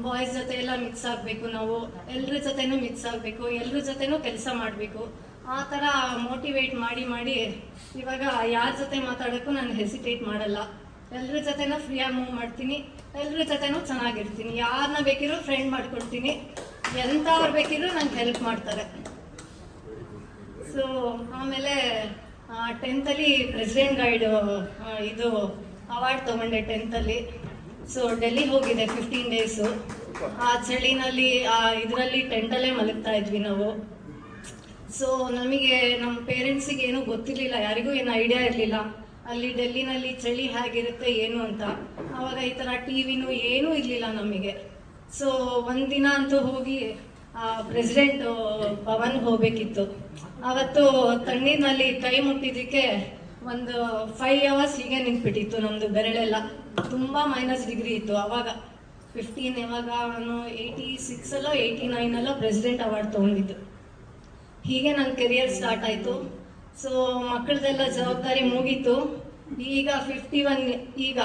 ಬಾಯ್ಸ್ ಜೊತೆ ಎಲ್ಲ ಮಿಕ್ಸ್ ಆಗಬೇಕು, ನಾವು ಎಲ್ಲರ ಜೊತೆನೂ ಮಿಕ್ಸ್ ಆಗಬೇಕು, ಎಲ್ಲರ ಜೊತೆನೂ ಕೆಲಸ ಮಾಡಬೇಕು, ಆ ಥರ ಮೋಟಿವೇಟ್ ಮಾಡಿ ಮಾಡಿ ಇವಾಗ ಯಾರ ಜೊತೆ ಮಾತಾಡೋಕ್ಕೂ ನಾನು ಹೆಸಿಟೇಟ್ ಮಾಡಲ್ಲ. ಎಲ್ಲರ ಜೊತೆನೂ ಫ್ರೀಯಾಗಿ ಮೂವ್ ಮಾಡ್ತೀನಿ, ಎಲ್ಲರ ಜೊತೆನೂ ಚೆನ್ನಾಗಿರ್ತೀನಿ. ಯಾರನ್ನ ಬೇಕಿರೋ ಫ್ರೆಂಡ್ ಮಾಡ್ಕೊಳ್ತೀನಿ, ಎಂಥವ್ರು ಬೇಕಿದ್ರು ನಂಗೆ ಹೆಲ್ಪ್ ಮಾಡ್ತಾರೆ. ಸೊ ಆಮೇಲೆ 10th ಪ್ರೆಸಿಡೆಂಟ್ ಗೈಡ್ ಇದು ಅವಾರ್ಡ್ ತೊಗೊಂಡೆ 10th. ಸೊ ಡೆಲ್ಲಿಗೆ ಹೋಗಿದೆ 15 ಡೇಸು. ಆ ಚಳಿನಲ್ಲಿ ಇದರಲ್ಲಿ ಟೆಂಟಲ್ಲೇ ಮಲಗ್ತಾ ಇದ್ವಿ ನಾವು. ಸೊ ನಮಗೆ ನಮ್ಮ ಪೇರೆಂಟ್ಸಿಗೆ ಏನೂ ಗೊತ್ತಿರಲಿಲ್ಲ, ಯಾರಿಗೂ ಏನು ಐಡಿಯಾ ಇರಲಿಲ್ಲ ಅಲ್ಲಿ ಡೆಲ್ಲಿನಲ್ಲಿ ಚಳಿ ಹೇಗಿರುತ್ತೆ ಏನು ಅಂತ. ಆವಾಗ ಈ ಥರ ಟಿವಿನೂ ಏನೂ ಇರಲಿಲ್ಲ ನಮಗೆ. ಸೊ ಒಂದಿನ ಅಂತೂ ಹೋಗಿ ಪ್ರೆಸಿಡೆಂಟ್ ಭವನ್ಗೆ ಹೋಗಬೇಕಿತ್ತು. ಅವತ್ತು ತಣ್ಣೀರಿನಲ್ಲಿ ಕೈ ಮುಟ್ಟಿದ್ದಕ್ಕೆ ಒಂದು 5 hours ಹೀಗೆ ನಿಂತ್ಬಿಟ್ಟಿತ್ತು ನಮ್ಮದು ಬೆರಳೆಲ್ಲ. ತುಂಬ -ಡಿಗ್ರಿ ಇತ್ತು ಆವಾಗ. 15 ಯಾವಾಗ ನಾನು 86 89 ಪ್ರೆಸಿಡೆಂಟ್ ಅವಾರ್ಡ್ ತೊಗೊಂಡಿದ್ದು. ಹೀಗೆ ನನ್ನ ಕೆರಿಯರ್ ಸ್ಟಾರ್ಟ್ ಆಯಿತು. ಸೊ ಮಕ್ಕಳದೆಲ್ಲ ಜವಾಬ್ದಾರಿ ಮುಗೀತು. ಈಗ 51 ಈಗ.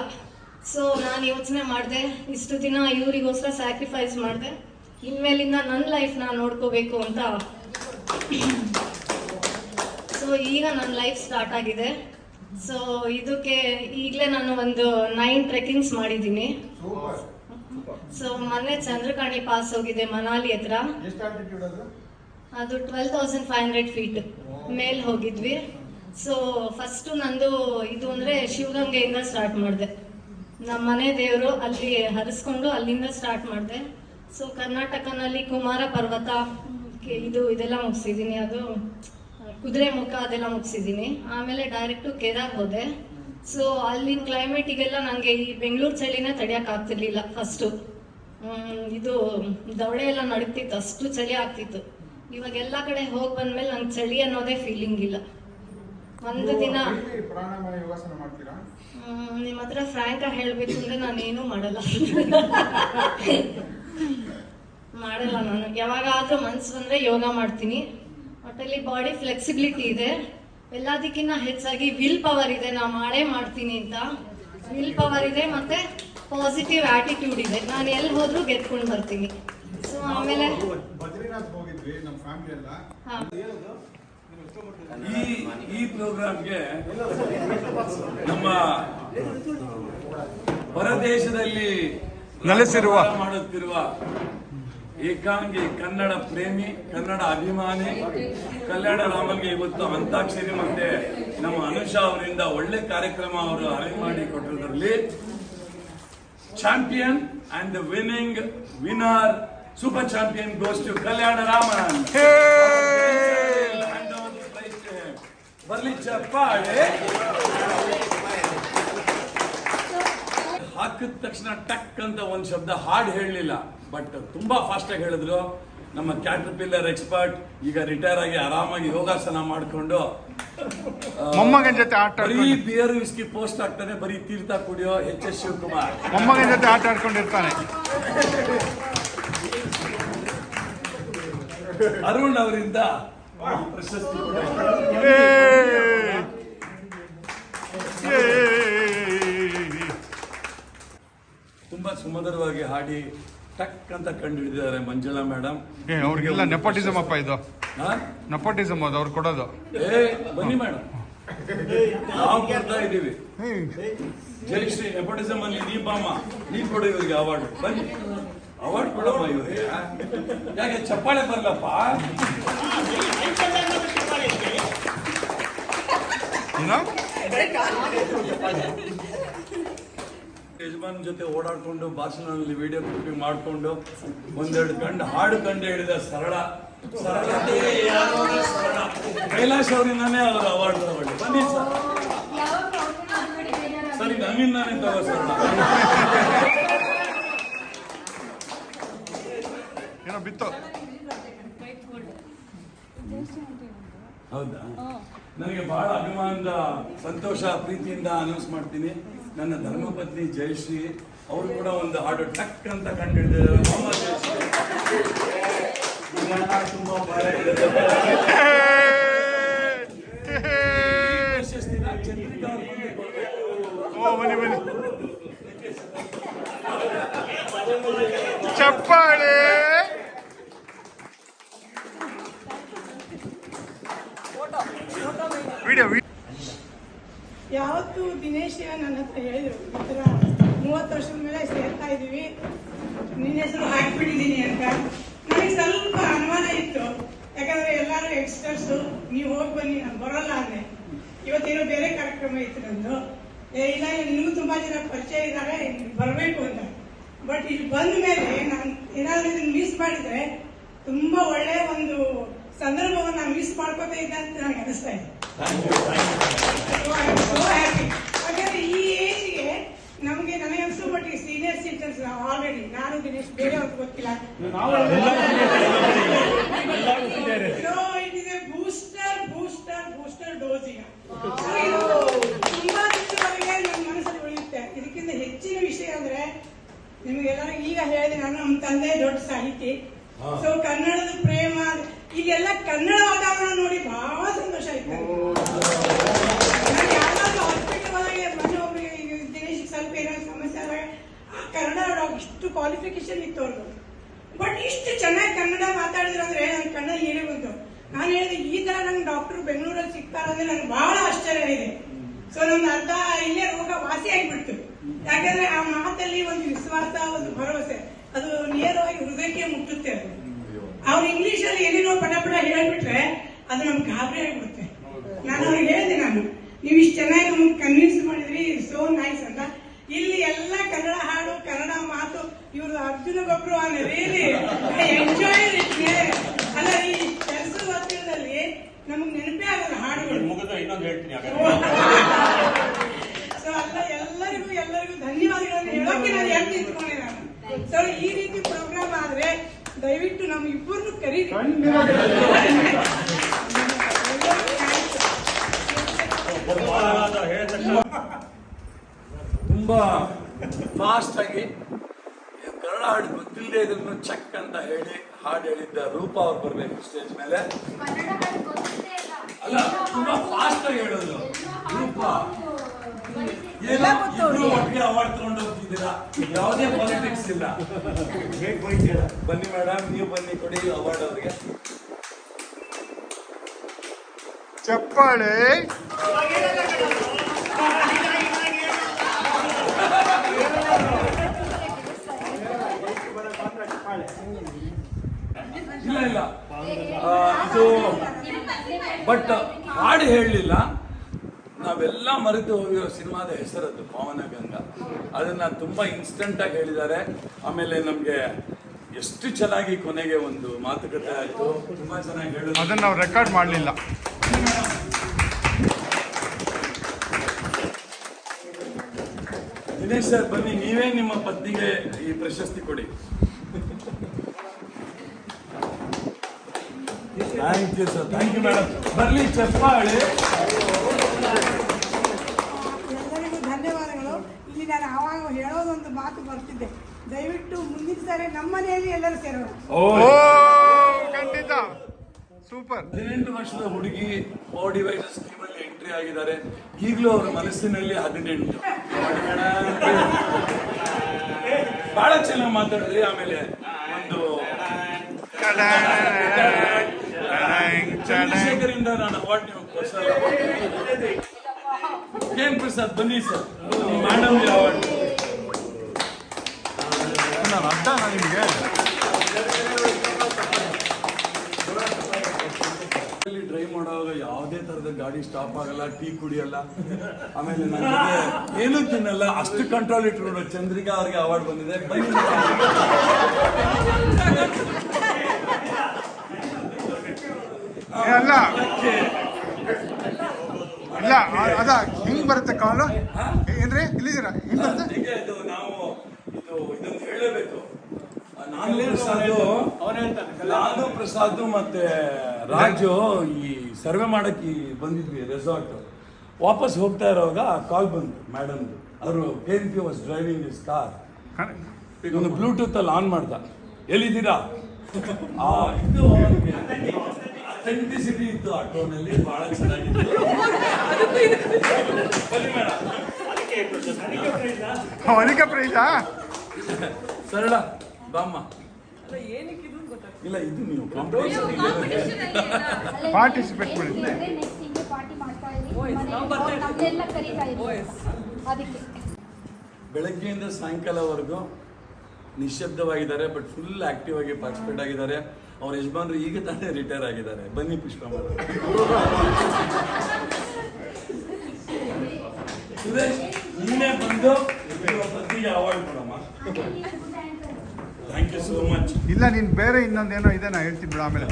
ಸೊ ನಾನು ಯೋಚನೆ ಮಾಡಿದೆ, ಇಷ್ಟು ದಿನ ಇವರಿಗೋಸ್ಕರ ಸ್ಯಾಕ್ರಿಫೈಸ್ ಮಾಡಿದೆ, ಇನ್ಮೇಲಿಂದ ನನ್ನ ಲೈಫ್ ನಾನು ನೋಡ್ಕೋಬೇಕು ಅಂತ. ಸೊ ಈಗ ನನ್ನ ಲೈಫ್ ಸ್ಟಾರ್ಟ್ ಆಗಿದೆ. ಸೊ ಇದಕ್ಕೆ ಈಗಲೇ ನಾನು ಒಂದು 9 ಟ್ರೆಕ್ಕಿಂಗ್ಸ್ ಮಾಡಿದ್ದೀನಿ. ಸೊ ಮೊನ್ನೆ ಚಂದ್ರಕಾಣಿ ಪಾಸ್ ಹೋಗಿದೆ ಮನಾಲಿ ಹತ್ರ. ಅದು 12,500 feet ಮೇಲ್ ಹೋಗಿದ್ವಿ. ಸೊ ಫಸ್ಟು ನಂದು ಇದು ಅಂದರೆ ಶಿವಗಂಗೆಯಿಂದ ಸ್ಟಾರ್ಟ್ ಮಾಡಿದೆ. ನಮ್ಮ ಮನೆ ದೇವರು ಅಲ್ಲಿ ಹರಿಸ್ಕೊಂಡು ಅಲ್ಲಿಂದ ಸ್ಟಾರ್ಟ್ ಮಾಡಿದೆ. ಸೊ ಕರ್ನಾಟಕನಲ್ಲಿ ಕುಮಾರ ಪರ್ವತ ಇದೆಲ್ಲ ಮುಗಿಸಿದ್ದೀನಿ, ಅದು ಕುದುರೆ ಮುಖ ಅದೆಲ್ಲ ಮುಗಿಸಿದ್ದೀನಿ. ಆಮೇಲೆ ಡೈರೆಕ್ಟು ಕೇದಾರ್ ಹೋದೆ. ಸೊ ಅಲ್ಲಿನ ಕ್ಲೈಮೇಟಿಗೆಲ್ಲ ನನಗೆ ಈ ಬೆಂಗಳೂರು ಚಳಿನೇ ತಡೆಯೋಕ್ಕಾಗ್ತಿರ್ಲಿಲ್ಲ. ಫಸ್ಟು ಇದು ದವಡೆ ಎಲ್ಲ ನಡುಕ್ತಿತ್ತು, ಅಷ್ಟು ಚಳಿ ಆಗ್ತಿತ್ತು. ಇವಾಗ ಎಲ್ಲ ಕಡೆ ಹೋಗಿ ಬಂದ್ಮೇಲೆ ನಂಗೆ ಚಳಿ ಅನ್ನೋದೇ ಫೀಲಿಂಗ್ ಇಲ್ಲ. ಒಂದು ದಿನ ನಿಮ್ಮ ಹತ್ರ ಫ್ರ್ಯಾಂಕ್ ಆಗಿ ಹೇಳಬೇಕು ಅಂದರೆ ನಾನೇನು ಮಾಡಲ್ಲ. ನಾನು ಯಾವಾಗಾದ್ರೂ ಮನ್ಸು ಬಂದರೆ ಯೋಗ ಮಾಡ್ತೀನಿ. ಒಟ್ಟಲ್ಲಿ ಬಾಡಿ ಫ್ಲೆಕ್ಸಿಬಿಲಿಟಿ ಇದೆ. ಎಲ್ಲದಕ್ಕಿಂತ ಹೆಚ್ಚಾಗಿ ವಿಲ್ ಪವರ್ ಇದೆ, ನಾ ಮಾಡೇ ಮಾಡ್ತೀನಿ ಅಂತ ವಿಲ್ ಪವರ್ ಇದೆ. ಮತ್ತೆ ಪಾಸಿಟಿವ್ ಆಟಿಟ್ಯೂಡ್ ಇದೆ, ನಾನು ಎಲ್ಲಿ ಹೋದ್ರೂ ಗೆದ್ಕೊಂಡು ಬರ್ತೀನಿ. ಸೊ ಆಮೇಲೆ ಬದ್ರಿನಾಥ್ ಹೋಗಿದ್ವಿ ನಮ್ಮ ಫ್ಯಾಮಿಲಿ ಎಲ್ಲ. ಈ ಪ್ರೋಗ್ರಾಮ್ಗೆ ನಮ್ಮ ಹೊರದೇಶದಲ್ಲಿ ನೆಲೆಸಿರುವ ಮಾಡುತ್ತಿರುವ ಏಕಾಂಗಿ ಕನ್ನಡ ಪ್ರೇಮಿ, ಕನ್ನಡ ಅಭಿಮಾನಿ ಕಲ್ಯಾಣ ರಾಮನ್ಗೆ ಇವತ್ತು ಅಂತಾಕ್ಷರಿ ಮತ್ತೆ ನಮ್ಮ ಅನುಷಾ ಅವರಿಂದ ಒಳ್ಳೆ ಕಾರ್ಯಕ್ರಮ ಅವರು ಅರೇಂಜ್ ಮಾಡಿ ಕೊಟ್ಟಿರೋದ್ರಲ್ಲಿ champion and the winner super champion goes to Kalyanaraman. ಬರ್ಲಿ ಚಪ್ಪಾಳೆ. ಹಾಕಿದ ತಕ್ಷಣ ಟಕ್ ಅಂತ ಒಂದು ಶಬ್ದ ಹಾಡು ಹೇಳಲಿಲ್ಲ, ಬಟ್ ತುಂಬಾ ಫಾಸ್ಟ್ ಆಗಿ ಹೇಳಿದ್ರು. ನಮ್ಮ ಕ್ಯಾಟರ್ಪಿಲ್ಲರ್ ಎಕ್ಸ್ಪರ್ಟ್, ಈಗ ರಿಟೈರ್ ಆಗಿ ಆರಾಮಾಗಿ ಯೋಗಾಸನ ಮಾಡಿಕೊಂಡು ಮೊಮ್ಮಗನ ಜೊತೆ ಆಟ ಬರೀ ಆಡ್ಕೊಂಡು ಬಿಯರ್ ವಿಸ್ಕಿ ಪೋಸ್ಟ್ ಆಗ್ತಾನೆ, ಬರೀ ತೀರ್ಥ ಕುಡಿಯೋ ಎಚ್.ಎಸ್. ಶಿವಕುಮಾರ್ ಮೊಮ್ಮಗನ ಜೊತೆ ಆಟ ಆಡ್ಕೊಂಡಿರ್ತಾನೆ. ಅರುಣ್ ಅವರಿಂದ ಪ್ರಶಸ್ತಿ ಕೂಡ. ತುಂಬಾ ಸುಮಧುರವಾಗಿ ಹಾಡಿ ಟಕ್ ಅಂತ ಕಂಡು ಹಿಡಿದಿದ್ದಾರೆ ಮಂಜುಳಾ ಮೇಡಮ್. ಅವ್ರಿಗೆಲ್ಲ ನೆಪೋಟಿಸಮ್ ಅಪ್ಪ ಇದು, ನೆಪೋಟಿಸಮ್ ಅದು ಅವ್ರು ಕೊಡೋದು. ಬನ್ನಿ ಮೇಡಮ್, ನಾವು ಕೊಡ್ತಾ ಇದ್ದೀವಿ. ಜಯಶ್ರೀ ನೆಪೋಟಿಸಮ್ ಅಲ್ಲಿ ನೀ ಬಾಮ, ನೀ ಕೊಡು ಇವರಿಗೆ ಅವಾರ್ಡ್. ಬನ್ನಿ ಅವಾರ್ಡ್ ಕೊಡಮ್ಮ ಇವರಿಗೆ. ಯಾಕೆ ಚಪ್ಪಾಳೆ ಬರಲಪ್ಪ? ಯಜಮಾನ್ ಜೊತೆ ಓಡಾಡ್ಕೊಂಡು ಭಾಷಣದಲ್ಲಿ ವಿಡಿಯೋ ಕ್ಲಿಪ್ಪಿಂಗ್ ಮಾಡಿಕೊಂಡು ಒಂದೆರಡು ಹಾಡು ಕಂಡು ಹೇಳಿದ ಸರಳ ಸರಳತೆ ಸರಳ ಕೈಲಾಶ್ ಅವರಿಂದಾನೇ ಅವರು ಅವಾರ್ಡ್ ತಗೊಳ್ಳಿ. ಬನ್ನಿ ಸರ್. ಸರಿ, ನಮ್ಮಿಂದಾನೇ ತಗೋ ಸರಳ. ಏನೋ ಬಿತ್ತು. ಹೌದಾ? ನನಗೆ ಬಹಳ ಅಭಿಮಾನದ, ಸಂತೋಷ, ಪ್ರೀತಿಯಿಂದ ಅನೌನ್ಸ್ ಮಾಡ್ತೀನಿ, ನನ್ನ ಧರ್ಮಪತ್ನಿ ಜಯಶ್ರೀ ಅವರು ಕೂಡ ಒಂದು ಹಾಡು ಟಕ್ ಅಂತ ಕಂಡು ಹಿಡಿದಿದ್ದಾರೆ. ತುಂಬಾ ಚಪ್ಪಾಳೆ. ಯಾವತ್ತು ದಿನೇಶ್ ನನ್ನ ಹತ್ರ ಹೇಳಿದ್ರು, ಈ ಥರ 30 ವರ್ಷದ ಮೇಲೆ ಸೇರ್ತಾ ಇದ್ದೀವಿ, ನಿನ್ನ ಹೆಸರು ಹಾಕ್ಬಿಟ್ಟಿದ್ದೀನಿ ಅಂತ. ನನಗೆ ಸ್ವಲ್ಪ ಅನುಮಾನ ಇತ್ತು, ಯಾಕಂದ್ರೆ ಎಲ್ಲರೂ ಯಂಗ್ಸ್ಟರ್ಸು, ನೀವು ಹೋಗಿ ಬನ್ನಿ, ನಾನು ಬರೋಲ್ಲ ಅಂದೆ. ಇವತ್ತೇನೋ ಬೇರೆ ಕಾರ್ಯಕ್ರಮ ಇತ್ತು ನಂದು. ಇಲ್ಲ, ನಿಮ್ಗೂ ತುಂಬಾ ಜನ ಪರಿಚಯ ಇದ್ದಾರೆ, ಬರಬೇಕು ಅಂತ. ಬಟ್ ಇಲ್ಲಿ ಬಂದ ಮೇಲೆ ನಾನು ಏನಾದ್ರೂ ಇದನ್ನ ಮಿಸ್ ಮಾಡಿದ್ರೆ ತುಂಬಾ ಒಳ್ಳೆ ಒಂದು ಸಂದರ್ಭವನ್ನು ಮಿಸ್ ಮಾಡ್ಕೋತಾ ಇದ್ದ ಅಂತ ನನಗೆ ಅನಿಸ್ತಾ ಇದೆ. ಹಾಗಾದ್ರೆ ಈ ಏಜ್ಗೆ ನಮಗೆ ನನಗೆ ಅನಿಸೋ ಮಟ್ಟಿಗೆ ಸೀನಿಯರ್ ಸಿಟಿಸನ್ಸ್ ಆಲ್ರೆಡಿ, ನಾನು ದಿನೇಶ್ ಬೇರೆ ಅವ್ರಿಗೆ ಗೊತ್ತಿಲ್ಲ, it is A booster dose. ಈಗ ತುಂಬಾ ದಿನದವರೆಗೆ ನನ್ನ ಮನಸ್ಸಲ್ಲಿ ಉಳಿಯುತ್ತೆ. ಇದಕ್ಕಿಂತ ಹೆಚ್ಚಿನ ವಿಷಯ ಅಂದ್ರೆ ನಿಮಗೆಲ್ಲರೂ ಈಗ ಹೇಳಿದೆ, ನಾನು ನಮ್ಮ ತಂದೆ ದೊಡ್ಡ ಸಾಹಿತಿ. ಸೊ ಕನ್ನಡದ ಪ್ರೇಮ, ಈಗೆಲ್ಲ ಕನ್ನಡ ವಾತಾವರಣ ನೋಡಿ ಬಹಳ ಸಂತೋಷ ಆಯ್ತು. ನಾನು ಯಾವ್ದಾದ್ರು ಹಾಸ್ಪಿಟಲ್ ಒಳಗೆ ಮನೆ ಒಬ್ಬರಿಗೆ ಈಗ ದಿನೇಶ್ ಸ್ವಲ್ಪ ಏನೋ ಸಮಸ್ಯೆ ಆದಾಗ ಕನ್ನಡ ಇಷ್ಟು ಕ್ವಾಲಿಫಿಕೇಶನ್ ಇತ್ತು ಅವ್ರದ್ದು, ಬಟ್ ಇಷ್ಟು ಚೆನ್ನಾಗಿ ಕನ್ನಡ ಮಾತಾಡಿದ್ರು ಅಂದ್ರೆ ನನ್ ಕನ್ನಡ ಹೇಳಿ ಬಂತು. ನಾನು ಹೇಳಿದೆ, ಈ ತರ ನಂಗೆ ಡಾಕ್ಟರ್ ಬೆಂಗಳೂರಲ್ಲಿ ಸಿಗ್ತಾರಂದ್ರೆ ನನ್ಗೆ ಬಹಳ ಆಶ್ಚರ್ಯ ಇದೆ. ಸೊ ನನ್ನ ಅರ್ಧ ಇಲ್ಲೇ ರೋಗ ವಾಸಿ ಆಗಿಬಿಡ್ತು. ಯಾಕಂದ್ರೆ ಆ ಮಾತಲ್ಲಿ ಒಂದು ವಿಶ್ವಾಸ, ಒಂದು ಭರವಸೆ, ಅದು ನೇರವಾಗಿ ಹೃದಯಕ್ಕೆ ಮುಟ್ಟುತ್ತೆ. ಅದು ಅವ್ರು ಇಂಗ್ಲಿಷ್ ಅಲ್ಲಿ ಏನೇನೋ ಪಟ ಹೇಳ್ಬಿಟ್ರೆ ಅದು ನಮ್ಗೆ ಗಾಬರಿ ಆಗಿಬಿಡುತ್ತೆ. ನಾನು ಅವ್ರಿಗೆ ಹೇಳಿದೆ, ನೀವು ಇಷ್ಟು ಚೆನ್ನಾಗಿ ನಮ್ಗೆ ಕನ್ವಿನ್ಸ್ ಮಾಡಿದ್ರಿ, ಸೋ ನೈಸ್ ಅಂತ. ಇಲ್ಲಿ ಎಲ್ಲ ಕನ್ನಡ ಹಾಡು, ಕನ್ನಡ ಮಾತು, ಇವ್ರು ಅರ್ಜುನ ಗೊಬ್ಬರು ರಿಯಲಿ ಎಂಜಾಯ್ ಅಲ್ಲ. ಈ ಕೆಲಸದ ಒತ್ತಡದಲ್ಲಿ ನಮಗ್ ನೆನಪೇ ಆಗಲ್ಲ ಹಾಡುಗಳು. ಇನ್ನೊಂದು ಹೇಳ್ತೀನಿ. ಸೊ ಅಲ್ಲ, ಎಲ್ಲರಿಗೂ ಧನ್ಯವಾದಗಳನ್ನು ಹೇಳೋಕೆ ನಾನು ಯಾಕೆ ನಿಂತ್ಕೊಂಡೆ ನಾನು. ಸೊ ಈ ರೀತಿ ಪ್ರೋಗ್ರಾಮ್ ಆದ್ರೆ ದಯವಿಟ್ಟು ನಮ್ಮ ಇಬ್ಬರನ್ನು ಕರೀರಿ. ತುಂಬಾ ಫಾಸ್ಟ್ ಆಗಿ ಕನ್ನಡ ಹಾಡು ಗೊತ್ತಿಲ್ಲದೆ ಇದನ್ನು ಚೆಕ್ ಅಂತ ಹೇಳಿ ಹಾಡು ಹೇಳಿದ್ದ ರೂಪ ಅವ್ರು ಬರ್ಬೇಕು ಸ್ಟೇಜ್ ಮೇಲೆ. ಅಲ್ಲ, ತುಂಬಾ ಫಾಸ್ಟ್ ಆಗಿ ಹೇಳೋದು ರೂಪ. ಇಬ್ರು ಒಟ್ಟಿಗೆ ಅವಾರ್ಡ್ ತಗೊಂಡು ಹೋಗ್ತಿದ್ದೀರಾ, ಯಾವುದೇ ಪಾಲಿಟಿಕ್ಸ್ ಇಲ್ಲ. ಬನ್ನಿ ಮೇಡಮ್, ನೀವು ಬನ್ನಿ, ಕೊಡಿ ಅವಾರ್ಡ್ ಅವ್ರಿಗೆ. ಚಪ್ಪಾಳೆ. ಇಲ್ಲ ಇದು ಬಟ್ ಹಾಡು ಹೇಳಲಿಲ್ಲ. ನಾವೆಲ್ಲ ಮರೆತು ಹೋಗಿರೋ ಸಿನಿಮಾದ ಹೆಸರದ್ದು ಪವನಗಂಗಾ. ಅದನ್ನ ತುಂಬಾ ಇನ್ಸ್ಟೆಂಟ್ ಆಗಿ ಹೇಳಿದ್ದಾರೆ. ಆಮೇಲೆ ನಮ್ಗೆ ಎಷ್ಟು ಚೆನ್ನಾಗಿ ಕೊನೆಗೆ ಒಂದು ಮಾತುಕತೆ ಆಯ್ತು, ತುಂಬಾ ಚೆನ್ನಾಗಿ ಹೇಳಿದ್ರು. ಅದನ್ನ ನಾವು ರೆಕಾರ್ಡ್ ಮಾಡಲಿಲ್ಲ. ದಿನೇಶ್ ಸರ್ ಬನ್ನಿ, ನೀವೇ ನಿಮ್ಮ ಪತ್ನಿಗೆ ಈ ಪ್ರಶಸ್ತಿ ಕೊಡಿ. Thank you sir, thank you madam. ಬರ್ಲಿ ಚಪ್ಪಾಳೆ. ಎಲ್ಲರಿಗೂ ಧನ್ಯವಾದಗಳು. ಇಲ್ಲಿ ನಾನು ಆವಾಗ ಹೇಳೋದೊಂದು ಮಾತು ಬರ್ತಿದ್ದೆ, ದಯವಿಟ್ಟು ಮುಂದಿನ ಸಾರಿ ನಮ್ಮ ಮನೆಯಲ್ಲಿ ಎಲ್ಲರೂ ಸೇರೋಣ. ಖಂಡಿತ ಸೂಪರ್. 18 ವರ್ಷದ ಹುಡುಗಿ ಬಾಡಿ ವೈಸ್ ಸ್ಕೀಮ್ ಅಲ್ಲಿ ಎಂಟ್ರಿ ಆಗಿದ್ದಾರೆ. ಈಗಲೂ ಅವರ ಮನಸ್ಸಿನಲ್ಲಿ 18. ಬಹಳ ಚೆನ್ನಾಗಿ ಮಾತಾಡಿದ್ರಿ. ಆಮೇಲೆ ಒಂದು ಚಂದ್ರಶೇಖರ್ ಇಂದ ನಾನು ಅವಾರ್ಡ್ ನೀವು ಕೊಡ್ಸಲ್ಲ. KM ಪ್ರಸಾದ್ ಬನ್ನಿ ಸರ್, ಮೇಡಮ್ ಅವಾರ್ಡ್ ನಾನು ಅಡ್ಡ ನಿಮಗೆ. ಡ್ರೈವ್ ಮಾಡುವಾಗ ಯಾವುದೇ ತರದ ಗಾಡಿ ಸ್ಟಾಪ್ ಆಗಲ್ಲ, ಟೀ ಕುಡಿಯಲ್ಲ, ಆಮೇಲೆ ನನ್ನ ಜೊತೆ ಏನೂ ತಿನ್ನಲ್ಲ, ಅಷ್ಟು ಕಂಟ್ರೋಲ್ ಇಟ್ಕೊಂಡು ಚಂದ್ರಿಕಾ ಅವ್ರಿಗೆ ಅವಾರ್ಡ್ ಬಂದಿದೆ. ಬನ್ನಿ. ಅಲ್ಲ ಇಲ್ಲ ಅದ ಹಿಂಗ್ ಬರುತ್ತೆ ಕಾಲು ಏನ್ರಿ ಇಲ್ಲಿದ್ದೀರಾ ಹಿಂಗ್ ಬರುತ್ತೆ. ಹೀಗೆ ಇದು ನಾವು ಇದೊಂದು ಹೇಳಬೇಕು. ನಾನು ಪ್ರಸಾದ್ ಮತ್ತೆ ರಾಜು ಈ ಸರ್ವೆ ಮಾಡಕ್ಕೆ ಬಂದಿದ್ವಿ ರೆಸಾರ್ಟ್. ವಾಪಸ್ ಹೋಗ್ತಾ ಇರೋವಾಗ ಕಾಲ್ ಬಂತು ಮೇಡಮ್ದು. ಅವರು KMP was driving is car. ಇದೊಂದು ಬ್ಲೂಟೂತ್ ಅಲ್ಲಿ ಆನ್ ಮಾಡ್ದ. ಎಲ್ಲಿದ್ದೀರಾ? ಇದು ಅಥೆಂಟಿಸಿಟಿ ಇತ್ತು ಆಟೋನಲ್ಲಿ, ಬಹಳ ಚೆನ್ನಾಗಿತ್ತು. ಅವನಿಗೆ ಪ್ರೈಸಾ? ಸರಳ ಬಾಮ್ಮ. ಇಲ್ಲ ಇದು ನೀವು ಪಾರ್ಟಿಸಿಪೇಟ್ ಮಾಡಿ. ನೆಕ್ಸ್ಟ್ ಹಿಂಗೆ ಪಾರ್ಟಿ ಮಾಡ್ತಾ ಇದ್ದೀವಿ, ನಮ್ಮನ್ನೆಲ್ಲ ಕರೀತಾ ಇದ್ದೀವಿ ಅದಕ್ಕೆ. ಬೆಳಗ್ಗೆಯಿಂದ ಸಾಯಂಕಾಲವರೆಗೂ ನಿಶ್ಶಬ್ದವಾಗಿದ್ದಾರೆ, ಬಟ್ ಫುಲ್ ಆಕ್ಟಿವ್ ಆಗಿ ಪಾರ್ಟಿಸಿಪೇಟ್ ಆಗಿದ್ದಾರೆ. ಅವ್ರ ಯಜಮಾನ್ರು ಈಗ ತಾನೇ ರಿಟೈರ್ ಆಗಿದ್ದಾರೆ. ಬನ್ನಿ ಪುಷ್ಪ ಮೇಡಮ್. ಸುರೇಶ್ ನೀನೇ ಬಂದು ಪತ್ನಿಗೆ ಅವಾರ್ಡ್ ಕೊಡಮ್ಮ. Thank you so much. ಇಲ್ಲ ನೀನ್ ಬೇರೆ ಇನ್ನೊಂದೇನೋ ಇದೆ ನಾ ಹೇಳ್ತೀನಿ ಬಿಡ ಆಮೇಲೆ.